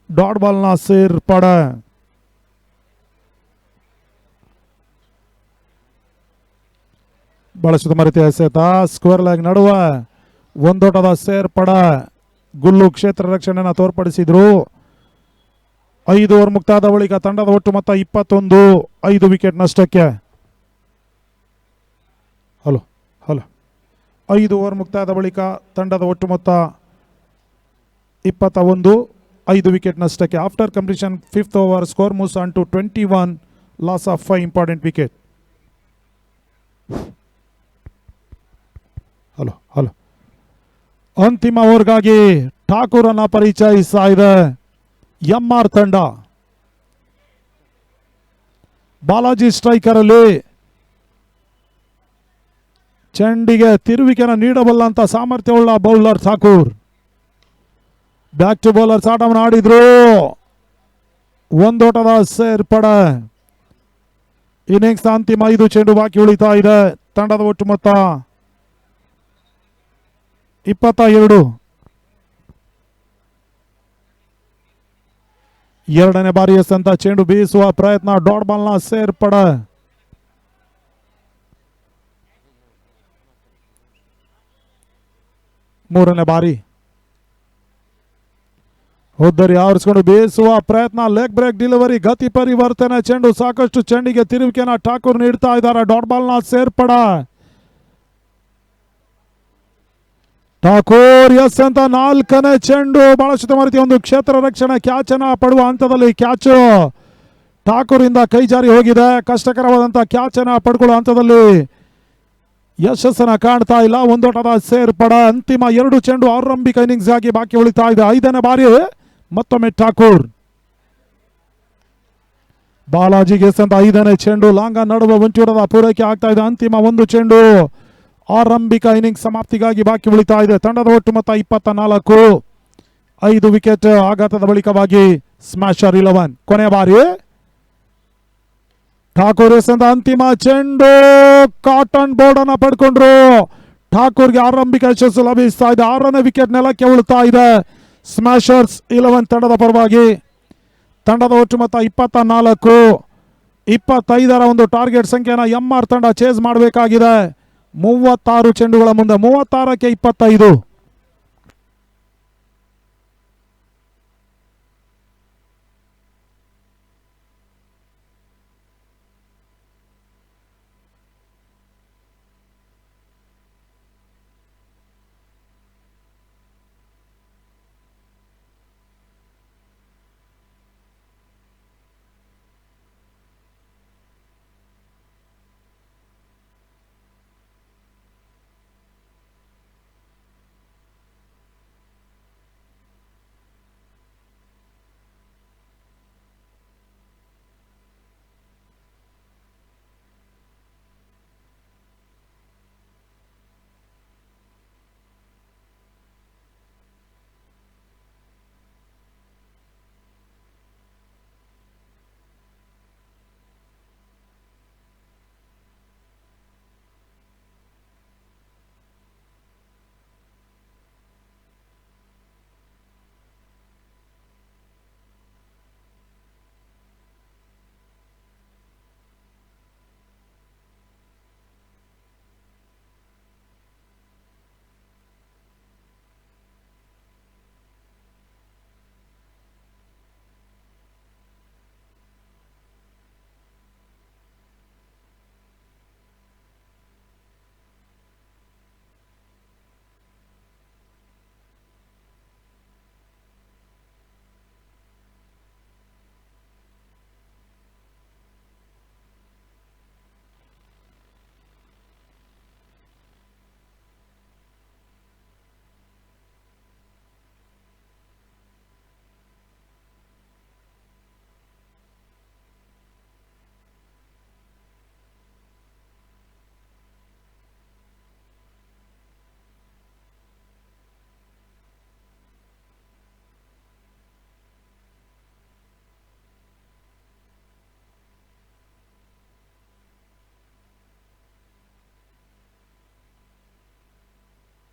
ಡಾಟ್ ಬಾಲ್ನ ಸೇರ್ಪಡೆ. ಬಹಳಷ್ಟು ಮರಿತಿಯ ಎಸೆತ, ಸ್ಕ್ವೇರ್ ಲೆಗ್ ನಡುವೆ ಒಂದೋಟದ ಸೇರ್ಪಡೆ. ಗುಲ್ಲು ಕ್ಷೇತ್ರ ರಕ್ಷಣೆನ ತೋರ್ಪಡಿಸಿದ್ರು. 5 ಓವರ್ ಮುಕ್ತಾದ ಬಳಿಕ ತಂಡದ ಒಟ್ಟು ಮೊತ್ತ 21, 5 ವಿಕೆಟ್ ನಷ್ಟಕ್ಕೆ. 5 ಓವರ್ ಮುಕ್ತಾದ ಬಳಿಕ ತಂಡದ ಒಟ್ಟು ಮೊತ್ತ 21, 5 ವಿಕೆಟ್ ನಷ್ಟಕ್ಕೆ. After completion 5th over score moves on to 21, loss of 5 important wicket. ಅಂತಿಮ ಓವರ್ಗಾಗಿ ಠಾಕೂರ್ ಅನ್ನ ಪರಿಚಯಿಸ್ತಾ ಇದೆ ಎಂಆರ್ ತಂಡ. ಬಾಲಾಜಿ ಸ್ಟ್ರೈಕರ್ ಅಲ್ಲಿ ಚೆಂಡಿಗೆ ತಿರುವಿಕೆನ ನೀಡಬಲ್ಲಂತ ಸಾಮರ್ಥ್ಯವುಳ್ಳ bowler Thakur. Back to bowlers ಆಟವನ್ನು ಆಡಿದ್ರು. ಒಂದೋಟದ ಸೇರ್ಪಡೆ. ಇನ್ನಿಂಗ್ಸ್ ಅಂತಿಮ 5 ಚೆಂಡು ಬಾಕಿ ಉಳಿತಾ ಇದೆ. ತಂಡದ ಒಟ್ಟು ಮೊತ್ತ 22. 2ನೇ ಬಾರಿ ಎಸೆದಂತ ಚೆಂಡು ಬೀಸುವ ಪ್ರಯತ್ನ, ಡಾಟ್ ಬಾಲ್ನ ಸೇರ್ಪಡೆ. ಮೂರನೇ ಬಾರಿ ಉದ್ದರಿ ಆವರಿಸಿಕೊಂಡು ಬೀಸುವ ಪ್ರಯತ್ನ, ಲೆಗ್ ಬ್ರೇಕ್ ಡೆಲಿವರಿ, ಗತಿ ಪರಿವರ್ತನೆ ಚೆಂಡು. ಸಾಕಷ್ಟು ಚೆಂಡಿಗೆ ತಿರುವಿಕೆನ ಠಾಕೂರ್ ನೀಡ್ತಾ ಇದ್ದಾರೆ. ಡಾಟ್ ಬಾಲ್ನ ಸೇರ್ಪಡೆ. ಠಾಕೂರ್ ಎಸ್ ಅಂತ 4ನೇ ಚೆಂಡು. ಬಹಳಷ್ಟು ರೀತಿಯ ಒಂದು ಕ್ಷೇತ್ರ ರಕ್ಷಣೆ ಕ್ಯಾಚ್ ಅನ್ನ ಪಡುವ ಹಂತದಲ್ಲಿ ಕ್ಯಾಚ್ ಠಾಕೂರ್ ಇಂದ ಕೈ ಜಾರಿ ಹೋಗಿದೆ. ಕಷ್ಟಕರವಾದಂತ ಕ್ಯಾಚ್ ಅನ್ನ ಪಡ್ಕೊಳ್ಳುವ ಹಂತದಲ್ಲಿ ಯಶಸ್ಸನ್ನ ಕಾಣ್ತಾ ಇಲ್ಲ. ಒಂದೋಟದ ಸೇರ್ಪಡೆ. ಅಂತಿಮ 2 ಚೆಂಡು ಆರಂಭಿಕ ಇನ್ನಿಂಗ್ಸ್ ಆಗಿ ಬಾಕಿ ಉಳಿತಾ ಇದೆ. 5ನೇ ಬಾರಿ ಮತ್ತೊಮ್ಮೆ ಠಾಕೂರ್. ಬಾಲಾಜಿಗೆ ಸಂತ 5ನೇ ಚೆಂಡು. ಲಾಂಗ ನಡುವೆ ಒಂಚೂರದ ಪೂರೈಕೆ ಆಗ್ತಾ ಇದೆ. ಅಂತಿಮ 1 ಚೆಂಡು ಆರಂಭಿಕ ಇನ್ನಿಂಗ್ಸ್ ಸಮಾಪ್ತಿಗಾಗಿ ಬಾಕಿ ಉಳಿತಾ ಇದೆ. ತಂಡದ ಒಟ್ಟು ಮೊತ್ತ 24, 5 ವಿಕೆಟ್. ಆಘಾತದ ಬಳಿಕವಾಗಿ ಸ್ಮ್ಯಾಶರ್ 11. ಕೊನೆ ಬಾರಿ ಠಾಕೂರ್ ಎಸೆದ ಅಂತಿಮ ಚೆಂಡು. ಕಾಟನ್ ಬೋರ್ಡ್ ಅನ್ನ ಪಡ್ಕೊಂಡ್ರು. ಠಾಕೂರ್ಗೆ ಆರಂಭಿಕ ಯಶಸ್ಸು ಲಭಿಸ್ತಾ ಇದೆ. 6ನೇ ವಿಕೆಟ್ ನೆಲಕ್ಕೆ ಉಳಿತಾ ಇದೆ. ಸ್ಮ್ಯಾಶರ್ಸ್ 11 ತಂಡದ ಪರವಾಗಿ. ತಂಡದ ಒಟ್ಟು ಮೊತ್ತ 24, 25ರ ಒಂದು ಟಾರ್ಗೆಟ್ ಸಂಖ್ಯೆನ ಎಂಆರ್ ತಂಡ ಚೇಸ್ ಮಾಡಬೇಕಾಗಿದೆ. 36 ಚೆಂಡುಗಳ ಮುಂದೆ. 36ಕ್ಕೆ 25.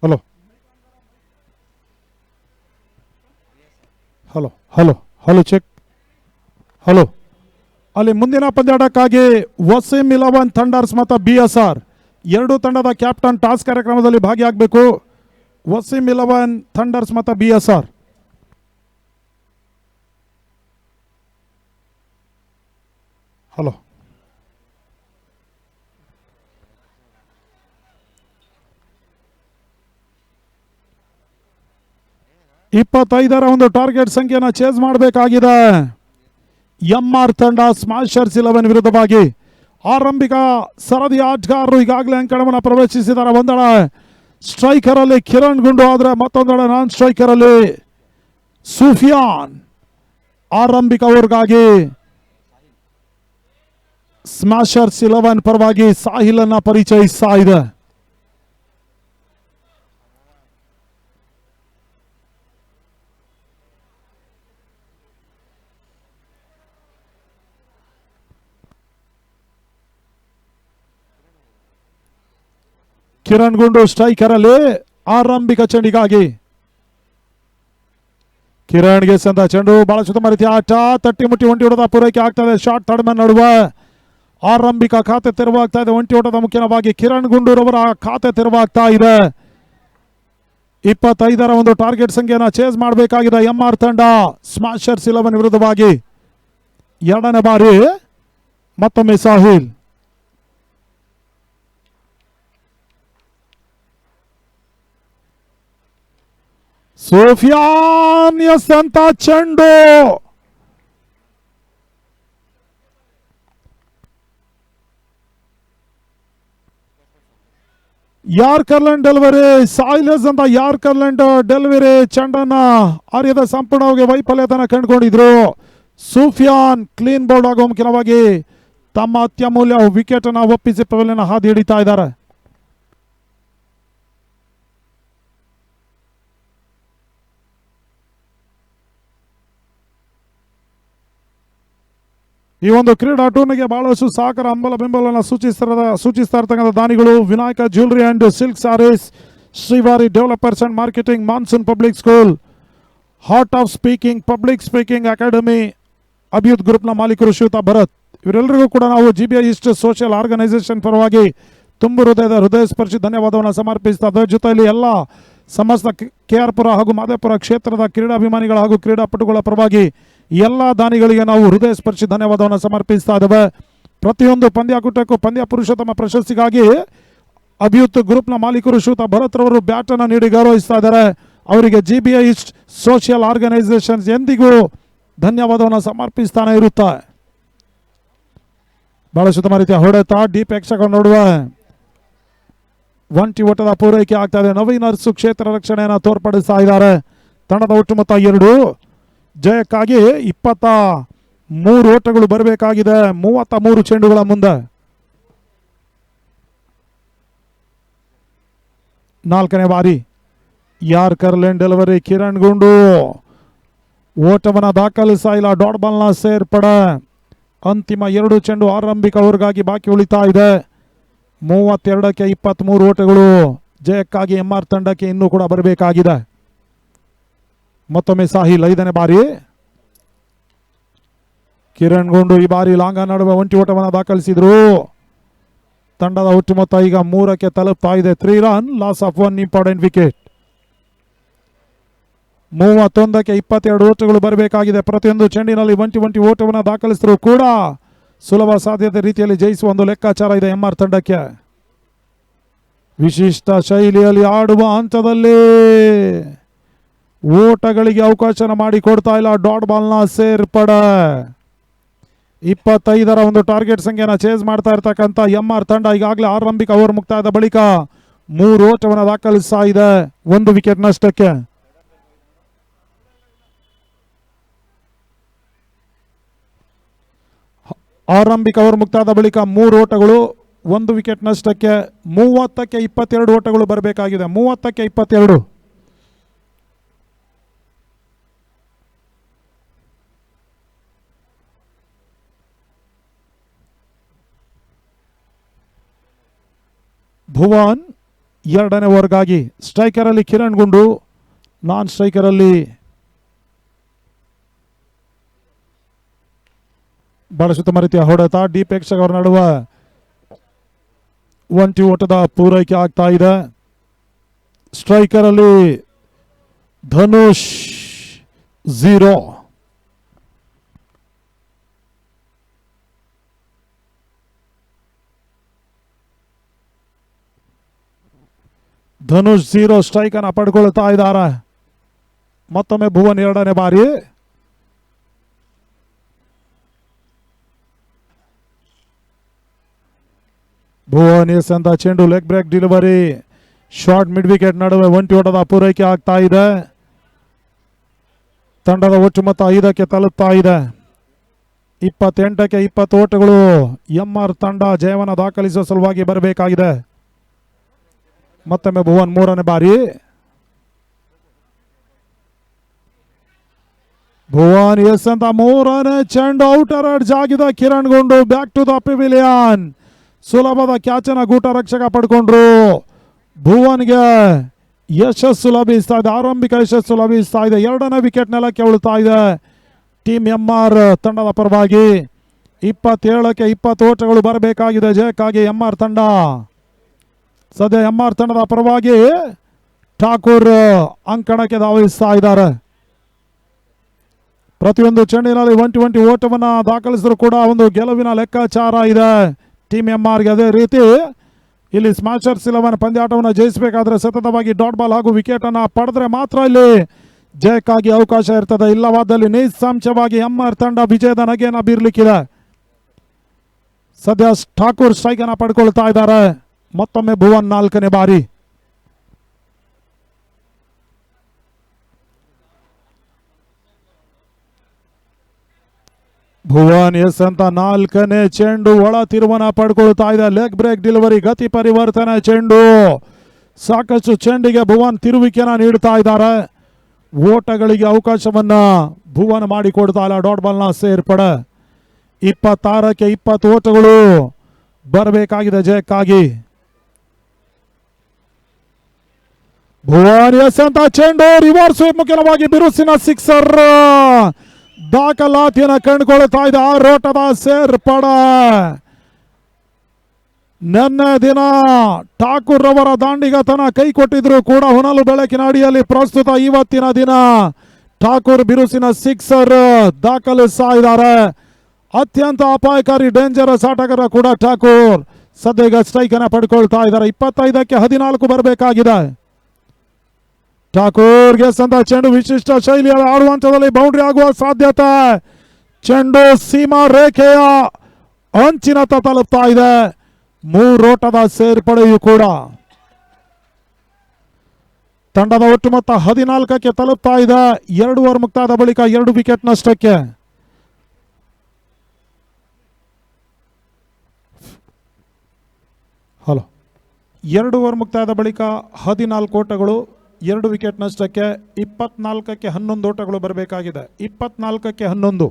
Hello hello hello hello check. Hello. ಅಲ್ಲಿ ಮುಂದಿನ ಪಂದ್ಯಾಟಕ್ಕಾಗಿ ವಸೀಂ 11 ಥಂಡರ್ಸ್ ಮತ್ತು BSR ಎರಡೂ ತಂಡದ ಕ್ಯಾಪ್ಟನ್ ಟಾಸ್ ಕಾರ್ಯಕ್ರಮದಲ್ಲಿ ಭಾಗಿಯಾಗಬೇಕು. ವಸೀಂ 11 ಥಂಡರ್ಸ್ ಮತ್ತು BSR. ಹಲೋ. ಇಪ್ಪತ್ತೈದರ ಒಂದು ಟಾರ್ಗೆಟ್ ಸಂಖ್ಯೆಯನ್ನು ಚೇಸ್ ಮಾಡಬೇಕಾಗಿದೆ MR ತಂಡ ಸ್ಮ್ಯಾಶರ್ಸ್ 11 ವಿರುದ್ಧವಾಗಿ. ಆರಂಭಿಕ ಸರದಿ ಆಟಗಾರರು ಈಗಾಗಲೇ ಅಂಕಣವನ್ನು ಪ್ರವೇಶಿಸಿದ್ದಾರೆ. ಒಂದೆಡೆ ಸ್ಟ್ರೈಕರ್ ಅಲ್ಲಿ ಕಿರಣ್ ಗುಂಡು, ಆದರೆ ಮತ್ತೊಂದೆಡೆ ನಾನ್ ಸ್ಟ್ರೈಕರ್ ಅಲ್ಲಿ ಸುಫಿಯಾನ್. ಆರಂಭಿಕ ಓವರ್ಗಾಗಿ ಸ್ಮ್ಯಾಶರ್ಸ್ 11 ಪರವಾಗಿ ಸಾಹಿಲ್ ಅನ್ನ ಪರಿಚಯಿಸ್ತಾ ಇದೆ. ಕಿರಣ್ ಗುಂಡು ಸ್ಟ್ರೈಕರ್ ಅಲ್ಲಿ ಆರಂಭಿಕ ಚೆಂಡಿಗಾಗಿ. ಕಿರಣ್ಗೆ ಸಂದ ಚೆಂಡು, ಬಹಳ ಉತ್ತಮ ರೀತಿಯ ಆಟ, ತಟ್ಟಿ ಮುಟ್ಟಿ ಒಂಟಿ ಓಟದ ಪೂರೈಕೆ ಆಗ್ತದೆ. ಶಾರ್ಟ್ ತಡಮನ್ ನಡುವೆ ಆರಂಭಿಕ ಖಾತೆ ತೆರವಾಗ್ತಾ ಇದೆ. ಒಂಟಿ ಓಟದ ಮುಖ್ಯವಾಗಿ ಕಿರಣ್ ಗುಂಡೂರವರ ಖಾತೆ ತೆರವಾಗ್ತಾ ಇದೆ. 25ರ ಒಂದು ಟಾರ್ಗೆಟ್ ಸಂಖ್ಯೆಯನ್ನು ಚೇಸ್ ಮಾಡಬೇಕಾಗಿದೆ MR ತಂಡ ಸ್ಮ್ಯಾಶರ್ಸ್ 11 ವಿರುದ್ಧವಾಗಿ. ಎರಡನೇ ಬಾರಿ ಮತ್ತೊಮ್ಮೆ ಸಾಹಿಲ್. ಸೋಫಿಯಾನ್ ಎಸ್ ಅಂತ ಚೆಂಡು, ಯಾರ್ಕರ್ಲೆಂಡ್ ಡೆಲಿವರಿ. ಸಾಯಿಲೆಸ್ ಅಂತ ಯಾರ್ಕರ್ಲೆಂಡ್ ಡೆಲಿವರಿ ಚೆಂಡನ್ನ ಆರ್ಯದ ಸಂಪೂರ್ಣವಾಗಿ ವೈಫಲ್ಯತನ ಕಂಡುಕೊಂಡಿದ್ರು. ಸೂಫಿಯಾನ್ ಕ್ಲೀನ್ ಬೌಲ್ಡ್ ಆಗೋ ಮುಖ್ಯವಾಗಿ ತಮ್ಮ ಅತ್ಯಮೂಲ್ಯ ವಿಕೆಟ್ ಅನ್ನ ಒಪ್ಪಿಸಿ ಪವಲಿನ ಹಾದಿ ಹಿಡಿತಾ ಇದ್ದಾರೆ. ಈ ಒಂದು ಕ್ರೀಡಾ ಟೂರ್ನಿಗೆ ಬಹಳಷ್ಟು ಸಹಕಾರ ಹಂಬಲ ಬೆಂಬಲವನ್ನು ಸೂಚಿಸ್ತಾ ಇರ್ತಕ್ಕಂಥ ದಾನಿಗಳು Vinayaka jewellery and silk saris, Srivari developers and marketing, monsoon public school, heart of speaking public speaking academy, Abhiyuth ಗ್ರೂಪ್ನ ಮಾಲೀಕರು ಶ್ರೀಯುತ ಭರತ್. ಇವರೆಲ್ಲರಿಗೂ ಕೂಡ ನಾವು GBI ಈಸ್ಟ್ ಸೋಷಿಯಲ್ ಆರ್ಗನೈಸೇಷನ್ ಪರವಾಗಿ ತುಂಬು ಹೃದಯ ಸ್ಪರ್ಶಿ ಧನ್ಯವಾದವನ್ನು ಸಮರ್ಪಿಸ್ತಾ, ಅದರ ಜೊತೆಯಲ್ಲಿ ಎಲ್ಲ ಸಮಸ್ತ KR ಪುರ ಹಾಗೂ ಮಾದೇಪುರ ಕ್ಷೇತ್ರದ ಕ್ರೀಡಾಭಿಮಾನಿಗಳ ಹಾಗೂ ಕ್ರೀಡಾಪಟುಗಳ ಪರವಾಗಿ ಎಲ್ಲ ದಾನಿಗಳಿಗೆ ನಾವು ಹೃದಯ ಸ್ಪರ್ಶಿ ಧನ್ಯವಾದವನ್ನು ಸಮರ್ಪಿಸ್ತಾ ಇದ್ದೇವೆ. ಪ್ರತಿಯೊಂದು ಪಂದ್ಯಾಕೂಟಕ್ಕೂ ಪಂದ್ಯ ಪುರುಷೋತ್ತಮ ಪ್ರಶಸ್ತಿಗಾಗಿ ಅಭಿಯುತ್ ಗ್ರೂಪ್ನ ಮಾಲೀಕರು ಶ್ರೀಯುತ ಭರತ್ ರವರು ಬ್ಯಾಟ್ ಅನ್ನು ನೀಡಿ ಗೌರವಿಸ್ತಾ ಇದ್ದಾರೆ. ಅವರಿಗೆ GBI ಈಸ್ಟ್ ಸೋಷಿಯಲ್ ಆರ್ಗನೈಸೇಷನ್ಸ್ ಎಂದಿಗೂ ಧನ್ಯವಾದವನ್ನು ಸಮರ್ಪಿಸ್ತಾನೆ ಇರುತ್ತೆ. ಬಹಳ ಉತ್ತಮ ರೀತಿಯ ಹೊಡೆತ, ಡೀಪ್ ಎಕ್ಸ್ಟ್ರಾ ನೋಡುವ ಒಂಟಿ ಓಟದ ಪೂರೈಕೆ ಆಗ್ತಾ ಇದೆ. ನವೀನ್ ಅರಸು ಕ್ಷೇತ್ರ ರಕ್ಷಣೆಯನ್ನು ತೋರ್ಪಡಿಸ್ತಾ ಇದ್ದಾರೆ. ತಂಡದ ಒಟ್ಟು ಮೊತ್ತ 2. ಜಯಕ್ಕಾಗಿ 23 ಓಟಗಳು ಬರಬೇಕಾಗಿದೆ 33 ಚೆಂಡುಗಳ ಮುಂದೆ. 4ನೇ ಬಾರಿ ಯಾರ್ಕರ್ಲೆಂಡ್ ಡೆಲಿವರಿ. ಕಿರಣ್ ಗುಂಡು ಓಟವನ್ನು ದಾಖಲಿಸ್ತಾ ಇಲ್ಲ. ಡಾಟ್ ಬಾಲ್ನ ಸೇರ್ಪಡೆ. ಅಂತಿಮ 2 ಚೆಂಡು ಆರಂಭಿಕ ಓವರ್ಗಾಗಿ ಬಾಕಿ ಉಳಿತಾ ಇದೆ. 32ಕ್ಕೆ 23 ಓಟಗಳು ಜಯಕ್ಕಾಗಿ MR ತಂಡಕ್ಕೆ ಇನ್ನೂ ಕೂಡ ಬರಬೇಕಾಗಿದೆ. ಮತ್ತೊಮ್ಮೆ ಸಾಹಿಲ್ 5ನೇ ಬಾರಿ. ಕಿರಣ್ ಗುಂಡು ಈ ಬಾರಿ ಲಾಂಗ ನಡುವೆ ಒಂಟಿ ಓಟವನ್ನು ದಾಖಲಿಸಿದ್ರು. ತಂಡದ ಒಟ್ಟು ಮೊತ್ತ ಈಗ 3ಕ್ಕೆ ತಲುಪ್ತಾ ಇದೆ. 3 run, loss of 1 important wicket. 31ಕ್ಕೆ 22 ಓಟಗಳು ಬರಬೇಕಾಗಿದೆ. ಪ್ರತಿಯೊಂದು ಚೆಂಡಿನಲ್ಲಿ ಒಂಟಿ ಓಟವನ್ನು ದಾಖಲಿಸಿದ್ರು ಕೂಡ ಸುಲಭ ಸಾಧ್ಯತೆ ರೀತಿಯಲ್ಲಿ ಜಯಿಸುವ ಒಂದು ಲೆಕ್ಕಾಚಾರ ಇದೆ MR ತಂಡಕ್ಕೆ. ವಿಶಿಷ್ಟ ಶೈಲಿಯಲ್ಲಿ ಆಡುವ ಹಂತದಲ್ಲಿ ಓಟಗಳಿಗೆ ಅವಕಾಶ ಮಾಡಿಕೊಡ್ತಾ ಇಲ್ಲ. ಡಾಟ್ ಬಾಲ್ನ ಸೇರ್ಪಡೆ. 25ರ ಒಂದು ಟಾರ್ಗೆಟ್ ಸಂಖ್ಯೆಯನ್ನು ಚೇಸ್ ಮಾಡ್ತಾ ಇರ್ತಕ್ಕಂಥ MR ತಂಡ ಈಗಾಗಲೇ ಆರಂಭಿಕ ಓವರ್ ಮುಕ್ತಾಯದ ಬಳಿಕ 3 ಓಟವನ್ನು ದಾಖಲಿಸ್ತಾ ಇದೆ 1 ವಿಕೆಟ್ ನಷ್ಟಕ್ಕೆ. ಆರಂಭಿಕ ಓವರ್ ಮುಕ್ತಾಯದ ಬಳಿಕ 3 ಓಟಗಳು 1 ವಿಕೆಟ್ ನಷ್ಟಕ್ಕೆ. 30ಕ್ಕೆ 22 ಓಟಗಳು ಬರಬೇಕಾಗಿದೆ. 30ಕ್ಕೆ 22. ಭುವನ್ ಎರಡನೇ ಓವರ್ಗಾಗಿ ಸ್ಟ್ರೈಕರಲ್ಲಿ ಕಿರಣ್ ಗುಂಡು, ನಾನ್ ಸ್ಟ್ರೈಕರಲ್ಲಿ ಬಹಳ ಉತ್ತಮ ರೀತಿಯ ಹೊಡೆತ. ಡಿ ಪ್ರೇಕ್ಷಕ ಅವರ ನಡುವೆ ಒಂಟಿ ಓಟದ ಪೂರೈಕೆ ಆಗ್ತಾ ಇದೆ. ಸ್ಟ್ರೈಕರಲ್ಲಿ ಧನುಷ್ 0. ಧನುಷ್ 0 ಸ್ಟ್ರೈಕ್ ಅನ್ನು ಪಡ್ಕೊಳ್ತಾ ಇದ್ದಾರೆ. ಮತ್ತೊಮ್ಮೆ ಭುವನ್ ಎರಡನೇ ಬಾರಿ. ಭುವನ್ ಎಸ್ ಅಂತ ಚೆಂಡು leg break delivery, short mid wicket ನಡುವೆ ಒಂಟಿ ಓಟದ ಪೂರೈಕೆ ಆಗ್ತಾ ಇದೆ. ತಂಡದ ಒಟ್ಟು ಮೊತ್ತ 5ಕ್ಕೆ ತಲುಪ್ತಾ ಇದೆ. 28ಕ್ಕೆ 20 ಓಟಗಳು ಎಂಆರ್ ತಂಡ ಜಯವನ್ನು ದಾಖಲಿಸುವ ಸಲುವಾಗಿ ಬರಬೇಕಾಗಿದೆ. ಮತ್ತೊಮ್ಮೆ ಭುವನ್ ಮೂರನೇ ಬಾರಿ. ಭುವನ್ ಎಸ್ ಅಂತ ಮೂರನೇ ಚೆಂಡು ಔಟರ್ ಎಡ್ಜ್ ಆಗಿದೆ. ಕಿರಣ್ ಗುಂಡು ಬ್ಯಾಕ್ ಟು ದ ಪೆವಿಲಿಯನ್. ಸುಲಭದ ಕ್ಯಾಚನ ಗೂಟ ರಕ್ಷಕ ಪಡ್ಕೊಂಡ್ರು. ಭುವನ್ಗೆ ಯಶಸ್ಸು ಲಭಿಸ್ತಾ ಇದೆ, ಆರಂಭಿಕ ಯಶಸ್ಸು ಲಭಿಸ್ತಾ ಇದೆ. ಎರಡನೇ ವಿಕೆಟ್ ನೆಲಕ್ಕೆ ಉಳ್ತಾ ಇದೆ ಟೀಮ್ ಎಂಆರ್ ತಂಡದ ಪರವಾಗಿ. 27ಕ್ಕೆ 20 ಓಟಗಳು ಬರಬೇಕಾಗಿದೆ ಜಯಕ್ಕಾಗಿ ಎಂಆರ್ ತಂಡ. ಸದ್ಯ ಎಂಆರ್ ತಂಡದ ಪರವಾಗಿ ಠಾಕೂರ್ ಅಂಕಣಕ್ಕೆ ಧಾವಿಸ್ತಾ ಇದ್ದಾರೆ. ಪ್ರತಿಯೊಂದು ಚೆಂಡಿನಲ್ಲಿ 20 ಓಟವನ್ನು ದಾಖಲಿಸಿದ್ರು ಕೂಡ ಒಂದು ಗೆಲುವಿನ ಲೆಕ್ಕಾಚಾರ ಇದೆ ಟೀಮ್ ಎಂಆರ್ಗೆ. ಅದೇ ರೀತಿ ಇಲ್ಲಿ ಸ್ಮ್ಯಾಶರ್ಸ್ 11 ಪಂದ್ಯಾಟವನ್ನು ಜಯಿಸಬೇಕಾದ್ರೆ ಸತತವಾಗಿ ಡಾಟ್ ಬಾಲ್ ಹಾಗೂ ವಿಕೆಟ್ ಅನ್ನು ಪಡೆದ್ರೆ ಮಾತ್ರ ಇಲ್ಲಿ ಜಯಕ್ಕಾಗಿ ಅವಕಾಶ ಇರ್ತದೆ. ಇಲ್ಲವಾದಲ್ಲಿ ನಿಸ್ಸಂಶಯವಾಗಿ ಎಂಆರ್ ತಂಡ ವಿಜಯದ ನಗೆಯನ್ನು ಬೀರ್ಲಿಕ್ಕಿದೆ. ಸದ್ಯ ಠಾಕೂರ್ ಸ್ಟ್ರೈಕ್ ಅನ್ನು ಪಡ್ಕೊಳ್ತಾ ಇದ್ದಾರೆ. ಮತ್ತೊಮ್ಮೆ ಭುವನ್ 4ನೇ ಬಾರಿ. ಭುವನ್ ಎಸ್ ಅಂತ 4ನೇ ಚೆಂಡು ಒಳ ತಿರುವನ್ನ ಪಡ್ಕೊಳ್ತಾ ಇದೆ. ಲೆಗ್ ಬ್ರೇಕ್ ಡೆಲಿವರಿ, ಗತಿ ಪರಿವರ್ತನೆ ಚೆಂಡು. ಸಾಕಷ್ಟು ಚೆಂಡಿಗೆ ಭುವನ್ ತಿರುವಿಕೆನ ನೀಡ್ತಾ ಇದ್ದಾರೆ. ಓಟಗಳಿಗೆ ಅವಕಾಶವನ್ನ ಭುವನ್ ಮಾಡಿಕೊಡ್ತಾ ಇಲ್ಲ. ಡಾಟ್ ಬಾಲ್ನ ಸೇರ್ಪಡೆ. 26ಕ್ಕೆ 20 ಓಟಗಳು ಬರಬೇಕಾಗಿದೆ ಜಯಕ್ಕಾಗಿ. ಭುವನ್ ಎಸ್ ಅಂತ ಚೆಂಡು ರಿವರ್ಸ್ ಸ್ವೀಪ್ ಮುಖ್ಯವಾಗಿ ಬಿರುಸಿನ ಸಿಕ್ಸರ್. ದಾಖಲಾತಿಯನ್ನು ಕಂಡುಕೊಳ್ತಾ ಇದೆ. 6 ಓಟದ ಸೇರ್ಪಡೆ. ನಿನ್ನೆ ದಿನ ಠಾಕೂರ್ ರವರ ದಾಂಡಿಗತನ ಕೈ ಕೊಟ್ಟಿದ್ರು ಕೂಡ ಹೊನಲು ಬೆಳಕಿನ ಅಡಿಯಲ್ಲಿ ಪ್ರಸ್ತುತ ಇವತ್ತಿನ ದಿನ ಠಾಕೂರ್ ಬಿರುಸಿನ ಸಿಕ್ಸರ್ ದಾಖಲಿಸ್ತಾ ಇದ್ದಾರೆ. ಅತ್ಯಂತ ಅಪಾಯಕಾರಿ ಡೇಂಜರಸ್ ಆಟಗಾರ ಕೂಡ ಠಾಕೂರ್. ಸದ್ಯ ಈಗ ಸ್ಟ್ರೈಕ್ ಅನ್ನು ಪಡ್ಕೊಳ್ತಾ ಇದ್ದಾರೆ. 25ಕ್ಕೆ 14 ಬರಬೇಕಾಗಿದೆ. ಠಾಕೂರ್ಗೆ ಸಂದ ಚೆಂಡು ವಿಶಿಷ್ಟ ಶೈಲಿಯಲ್ಲಿ ಆಡುವಂತದಲ್ಲಿ ಬೌಂಡ್ರಿ ಆಗುವ ಸಾಧ್ಯತೆ. ಚೆಂಡು ಸೀಮಾ ರೇಖೆಯ ಅಂಚಿನತ್ತ ತಲುಪ್ತಾ ಇದೆ. 3 ಓಟದ ಸೇರ್ಪಡೆಯೂ ಕೂಡ. ತಂಡದ ಒಟ್ಟು ಮೊತ್ತ 14ಕ್ಕೆ ತಲುಪ್ತಾ ಇದೆ. 2 ಓವರ್ ಮುಕ್ತಾದ ಬಳಿಕ 2 ವಿಕೆಟ್ ನಷ್ಟಕ್ಕೆ. ಹಲೋ 2 ಓವರ್ ಮುಕ್ತಾಯದ ಬಳಿಕ 14 ಓಟಗಳು, 2 ವಿಕೆಟ್ ನಷ್ಟಕ್ಕೆ. 24ಕ್ಕೆ 11 ಓಟಗಳು ಬರಬೇಕಾಗಿದೆ. 24ಕ್ಕೆ 11.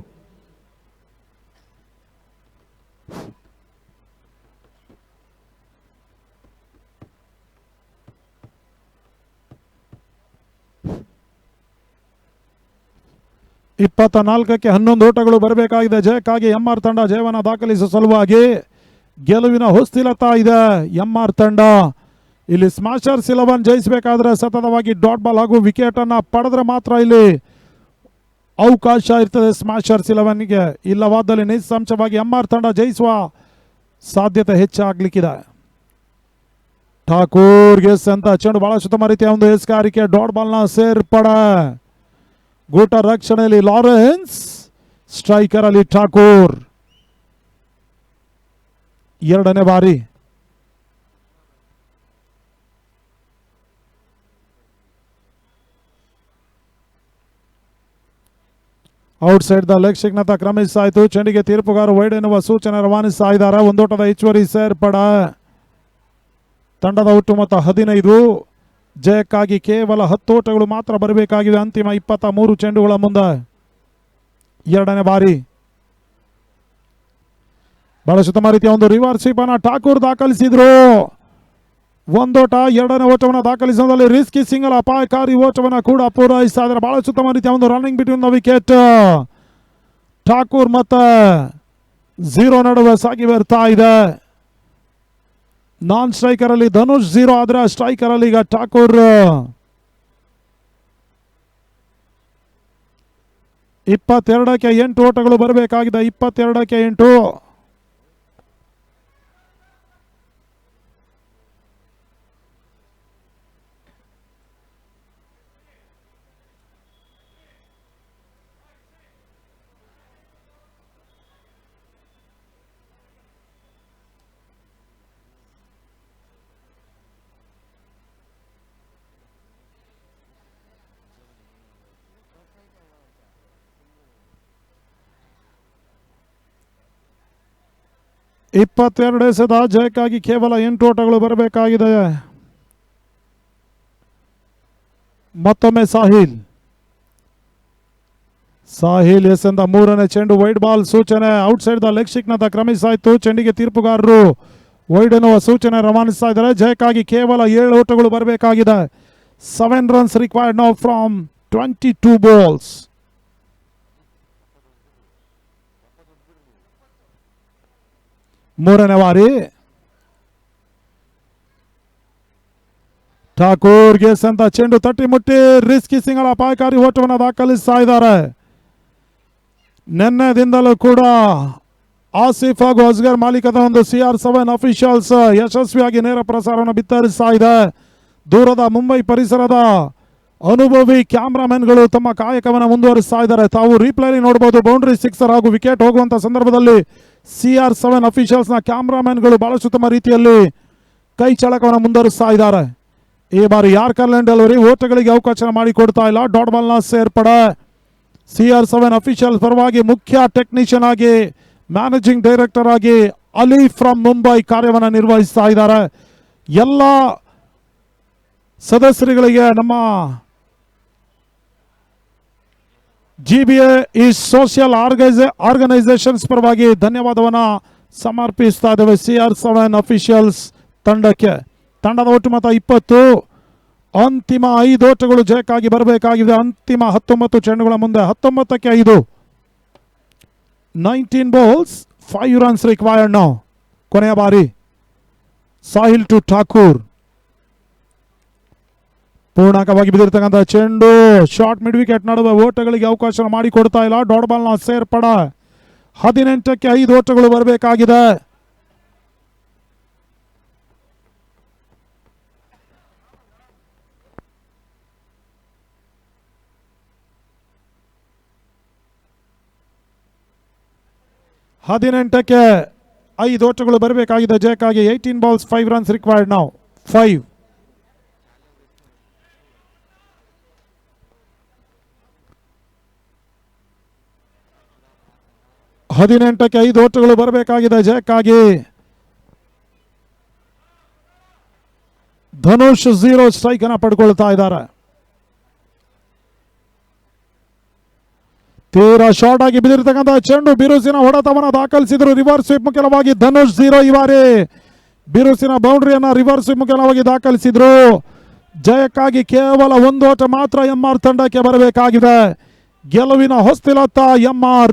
ಕ್ಕೆ 11 ಓಟಗಳು ಬರಬೇಕಾಗಿದೆ ಜಯಕ್ಕಾಗಿ. ಎಂಆರ್ ತಂಡ ಜಯವನ್ನು ದಾಖಲಿಸುವ ಸಲುವಾಗಿ ಗೆಲುವಿನ ಹೊಸ್ತಿಲತ್ತಾ ಇದೆ ಎಂಆರ್ ತಂಡ. ಇಲ್ಲಿ ಸ್ಮ್ಯಾಶರ್ಸ್ 11 ಜಯಿಸಬೇಕಾದ್ರೆ ಸತತವಾಗಿ ಡಾಟ್ ಬಾಲ್ ಹಾಗೂ ವಿಕೆಟ್ ಅನ್ನ ಪಡೆದ್ರೆ ಮಾತ್ರ ಇಲ್ಲಿ ಅವಕಾಶ ಇರ್ತದೆ ಸ್ಮ್ಯಾಶರ್ಸ್ 11ಗೆ. ಇಲ್ಲವಾದಲ್ಲಿ ನಿಸ್ಸಂಶಯವಾಗಿ ಎಂಆರ್ ತಂಡ ಜಯಿಸುವ ಸಾಧ್ಯತೆ ಹೆಚ್ಚಾಗ್ಲಿಕ್ಕಿದೆ. ಠಾಕೂರ್ಗೆ ಅಂತ ಚೆಂಡು ಬಹಳ ಉತ್ತಮ ರೀತಿಯ ಒಂದು ಎಸ್ಕಾರಿಕೆ. ಡಾಟ್ ಬಾಲ್ನ ಸೇರ್ಪಡೆ. ಗೂಟ ರಕ್ಷಣೆಯಲ್ಲಿ ಲಾರೆನ್ಸ್, ಸ್ಟ್ರೈಕರ್ ಅಲ್ಲಿ ಠಾಕೂರ್. 2ನೇ ಬಾರಿ. ಔಟ್ ಸೈಡ್ ದ ಲೆಗ್ ಸಿಗ್ನತ ಕ್ರಮಿಸಾಯಿತು. ಚೆಂಡಿಗೆ ತೀರ್ಪುಗಾರ ವೈಡ್ ಎನ್ನುವ ಸೂಚನೆ ರವಾನಿಸ್ತಾ ಇದ್ದಾರೆ. 1 ಓಟದ ಹೆಚ್ಚುವರಿ ಸೇರ್ಪಡೆ. ತಂಡದ ಒಟ್ಟು ಮೊತ್ತ 15. ಜಯಕ್ಕಾಗಿ ಕೇವಲ 10 ಓಟಗಳು ಮಾತ್ರ ಬರಬೇಕಾಗಿವೆ ಅಂತಿಮ 23 ಚೆಂಡುಗಳ ಮುಂದೆ. 2ನೇ ಬಾರಿ. ಬಹಳ ಉತ್ತಮ ರೀತಿಯ ಒಂದು ರಿವರ್ಸ್ ಸ್ವೀಪ್ ಅನ್ನ ಠಾಕೂರ್ ದಾಖಲಿಸಿದ್ರು. ಒಂದೋಟ ಎರಡನೇ ಓಟವನ್ನು ದಾಖಲಿಸುವುದರಲ್ಲಿ ರಿಸ್ಕಿ ಸಿಂಗಲ್ ಅಪಾಯಕಾರಿ ಓಟವನ್ನು ಕೂಡ ಪೂರೈಸ್ತಾ ಇದ್ದಾರೆ. ಬಹಳ ಉತ್ತಮ ರೀತಿಯ ಒಂದು running between the wicket. Thakur ಮತ್ತೆ 0 ನಡುವೆ ಸಾಗಿ ಬರ್ತಾ ಇದೆ. ನಾನ್ ಸ್ಟ್ರೈಕರ್ ಅಲ್ಲಿ ಧನುಷ್ 0 ಆದ್ರೆ ಸ್ಟ್ರೈಕರ್ ಅಲ್ಲಿ ಈಗ ಠಾಕೂರ್. 22ಕ್ಕೆ 8 ಓಟಗಳು ಬರಬೇಕಾಗಿದೆ. 22ಕ್ಕೆ 8. ಇಪ್ಪತ್ತೆರಡು ಎಸೆದ ಜಯಕ್ಕಾಗಿ ಕೇವಲ 8 ಓಟಗಳು ಬರಬೇಕಾಗಿದೆ. ಮತ್ತೊಮ್ಮೆ ಸಾಹಿಲ್ ಎಸೆದ ಮೂರನೇ ಚೆಂಡು ವೈಡ್ ಬಾಲ್ ಸೂಚನೆ. ಔಟ್ಸೈಡ್ ದ ಲೆಗ್ ಸ್ಟಿಕ್ ನತ್ತ ಕ್ರಮಿಸಾಯಿತು. ಚೆಂಡಿಗೆ ತೀರ್ಪುಗಾರರು ವೈಡ್ ಎನ್ನುವ ಸೂಚನೆ ರವಾನಿಸ್ತಾ ಇದ್ದಾರೆ. ಜಯಕ್ಕಾಗಿ ಕೇವಲ 7 ಓಟಗಳು ಬರಬೇಕಾಗಿದೆ. 7 runs required now from 22 balls. ಮೂರನೇ ಬಾರಿ ಠಾಕೂರ್ಗೆ ಸಂತ ಚೆಂಡು ತಟ್ಟಿ ಮುಟ್ಟಿ ರಿಸ್ಕಿ ಸಿಂಗಲ್ ಅಪಾಯಕಾರಿ ಓಟವನ್ನು ದಾಖಲಿಸ್ತಾ ಇದ್ದಾರೆ. ನಿನ್ನೆದಿಂದಲೂ ಕೂಡ ಆಸಿಫ್ ಹಾಗೂ ಅಸ್ಗರ್ ಮಾಲೀಕದ ಒಂದು CR7 ಅಫಿಷಿಯಲ್ಸ್ ಯಶಸ್ವಿಯಾಗಿ ನೇರ ಪ್ರಸಾರವನ್ನು ಬಿತ್ತರಿಸ್ತಾ ಇದೆ. ದೂರದ ಮುಂಬೈ ಪರಿಸರದ ಅನುಭವಿ ಕ್ಯಾಮ್ರಾಮನ್ಗಳು ತಮ್ಮ ಕಾಯಕವನ್ನು ಮುಂದುವರಿಸ್ತಾ ಇದ್ದಾರೆ. ತಾವು ರೀಪ್ಲೈಲಿ ನೋಡಬಹುದು. ಬೌಂಡ್ರಿ ಸಿಕ್ಸರ್ ಹಾಗೂ ವಿಕೆಟ್ ಹೋಗುವಂತ ಸಂದರ್ಭದಲ್ಲಿ CR7 ಅಫಿಷಿಯಲ್ಸ್ನ ಕ್ಯಾಮ್ರಾಮನ್ಗಳು ಬಹಳಷ್ಟು ಉತ್ತಮ ರೀತಿಯಲ್ಲಿ ಕೈ ಚಳಕವನ್ನು ಮುಂದುವರಿಸ್ತಾ ಇದ್ದಾರೆ. ಈ ಬಾರಿ ಯಾರ್ಕರ್ ಲೈನ್ ಡೆಲಿವರಿ ಓಟಗಳಿಗೆ ಅವಕಾಶ ಮಾಡಿಕೊಡ್ತಾ ಇಲ್ಲ. ಡಾಟ್ ಬಾಲ್ನ ಸೇರ್ಪಡೆ. CR7 ಅಫಿಷಿಯಲ್ಸ್ ಪರವಾಗಿ ಮುಖ್ಯ ಟೆಕ್ನಿಷಿಯನ್ ಆಗಿ ಮ್ಯಾನೇಜಿಂಗ್ ಡೈರೆಕ್ಟರ್ ಆಗಿ ಅಲಿ ಫ್ರಮ್ ಮುಂಬೈ ಕಾರ್ಯವನ್ನು ನಿರ್ವಹಿಸ್ತಾ ಇದ್ದಾರೆ. ಎಲ್ಲ ಸದಸ್ಯರುಗಳಿಗೆ ನಮ್ಮ GBA ಈ ಸೋಷಿಯಲ್ ಆರ್ಗನೈಸೇಷನ್ಸ್ ಪರವಾಗಿ ಧನ್ಯವಾದವನ್ನು ಸಮರ್ಪಿಸ್ತಾ ಇದ್ದೇವೆ. CR7 ಅಫಿಷಿಯಲ್ಸ್ ತಂಡಕ್ಕೆ. ತಂಡದ ಒಟ್ಟು ಮೊತ್ತ 20. ಅಂತಿಮ 5 ಓಟಗಳು ಜಯಕ್ಕಾಗಿ ಬರಬೇಕಾಗಿದೆ. ಅಂತಿಮ 19 ಚೆಂಡುಗಳ ಮುಂದೆ 19ಕ್ಕೆ 5. 19 balls 5 runs required now. ಕೊನೆಯ ಬಾರಿ ಸಾಹಿಲ್ ಟು ಠಾಕೂರ್. ಪೂರ್ಣಕವಾಗಿ ಬಿದ್ದಿರ್ತಕ್ಕಂಥ ಚೆಂಡು ಶಾರ್ಟ್ ಮಿಡ್ ವಿಕೆಟ್ ನಡುವೆ ಓಟಗಳಿಗೆ ಅವಕಾಶ ಮಾಡಿಕೊಡ್ತಾ ಇಲ್ಲ. ಡಾಟ್ ಬಾಲ್ನ ಸೇರ್ಪಡ. 18ಕ್ಕೆ 5 ಓಟಗಳು ಬರಬೇಕಾಗಿದೆ. ಹದಿನೆಂಟಕ್ಕೆ 5 ಓಟಗಳು ಬರಬೇಕಾಗಿದೆ ಜಯಕ್ಕಾಗಿ. 18 balls 5 runs required now. 5. ಹದಿನೆಂಟಕ್ಕೆ 5 ಓಟಗಳು ಬರಬೇಕಾಗಿದೆ ಜಯಕ್ಕಾಗಿ. ಧನುಷ್ 0 ಸ್ಟ್ರೈಕ್ ಅನ್ನು ಪಡ್ಕೊಳ್ತಾ ಇದ್ದಾರೆ. ತೀರಾ ಶಾರ್ಟ್ ಆಗಿ ಬಿದ್ದಿರತಕ್ಕಂಥ ಚೆಂಡು ಬಿರುಸಿನ ಹೊಡೆತವನ್ನು ದಾಖಲಿಸಿದ್ರು. ರಿವರ್ಸ್ ಸ್ವೀಪ್ ಮುಖ್ಯವಾಗಿ ಧನುಷ್ 0 ಈ ಬಾರಿ ಬಿರುಸಿನ ಬೌಂಡ್ರಿಯನ್ನ ರಿವರ್ಸ್ ಸ್ವೀಪ್ ಮುಖ್ಯವಾಗಿ ದಾಖಲಿಸಿದ್ರು. ಜಯಕ್ಕಾಗಿ ಕೇವಲ 1 ಓಟ ಮಾತ್ರ MR ತಂಡಕ್ಕೆ ಬರಬೇಕಾಗಿದೆ. ಗೆಲುವಿನ ಹೊಸ್ತಿಲತ್ತ MR,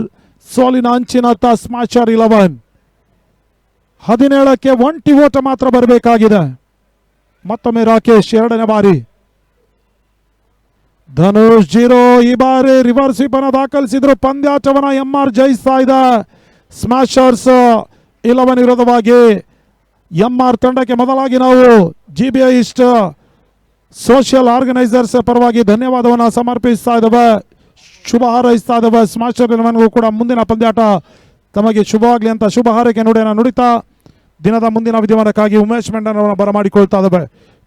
ಸೋಲಿನ ಅಂಚಿನತ್ತ ಸ್ಮ್ಯಾಶರ್ 11. 17ಕ್ಕೆ 1 ಓಟ ಮಾತ್ರ ಬರಬೇಕಾಗಿದೆ. ಮತ್ತೊಮ್ಮೆ ರಾಕೇಶ್ 2ನೇ ಬಾರಿ. ಧನುಷ್ 0 ಈ ಬಾರಿ ರಿವರ್ಸ್ ಸ್ವೀಪ್ ಅನ್ನು ದಾಖಲಿಸಿದ್ರು. ಪಂದ್ಯಾಟವನ್ನ MR ಜಯಿಸ್ತಾ ಇದೆ. ಸ್ಮ್ಯಾಶರ್ಸ್ 11 ವಿರೋಧವಾಗಿ MR ತಂಡಕ್ಕೆ ಮೊದಲಾಗಿ ನಾವು GBA ಈಸ್ಟ್ ಸೋಷಿಯಲ್ ಆರ್ಗನೈಸರ್ಸ್ ಪರವಾಗಿ ಧನ್ಯವಾದವನ್ನು ಸಮರ್ಪಿಸ್ತಾ ಇದ್ದೇವೆ. ಶುಭ ಹಾರೈಸ್ತಾ ಇದ್ದೇವೆ. ಸ್ಮ್ಯಾಶರ್ 11ಗೂ ಕೂಡ ಮುಂದಿನ ಪಂದ್ಯಾಟ ತಮಗೆ ಶುಭವಾಗಲಿ ಅಂತ ಶುಭ ಹಾರೈಕೆ ನುಡಿಯನ್ನು ನುಡಿತಾ ದಿನದ ಮುಂದಿನ ವಿದ್ಯಮಾನಕ್ಕಾಗಿ ಉಮೇಶ್ ಮೆಂಡನ್ ಅವರನ್ನು ಬರಮಾಡಿಕೊಳ್ತಾ ಇದ್ದೇವೆ.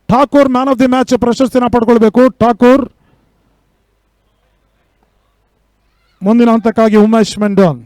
Thakur man of the match ಪ್ರಶಸ್ತಿನ ಪಡ್ಕೊಳ್ಬೇಕು. ಠಾಕೂರ್ ಮುಂದಿನ ಹಂತಕ್ಕಾಗಿ ಉಮೇಶ್ ಮೆಂಡನ್.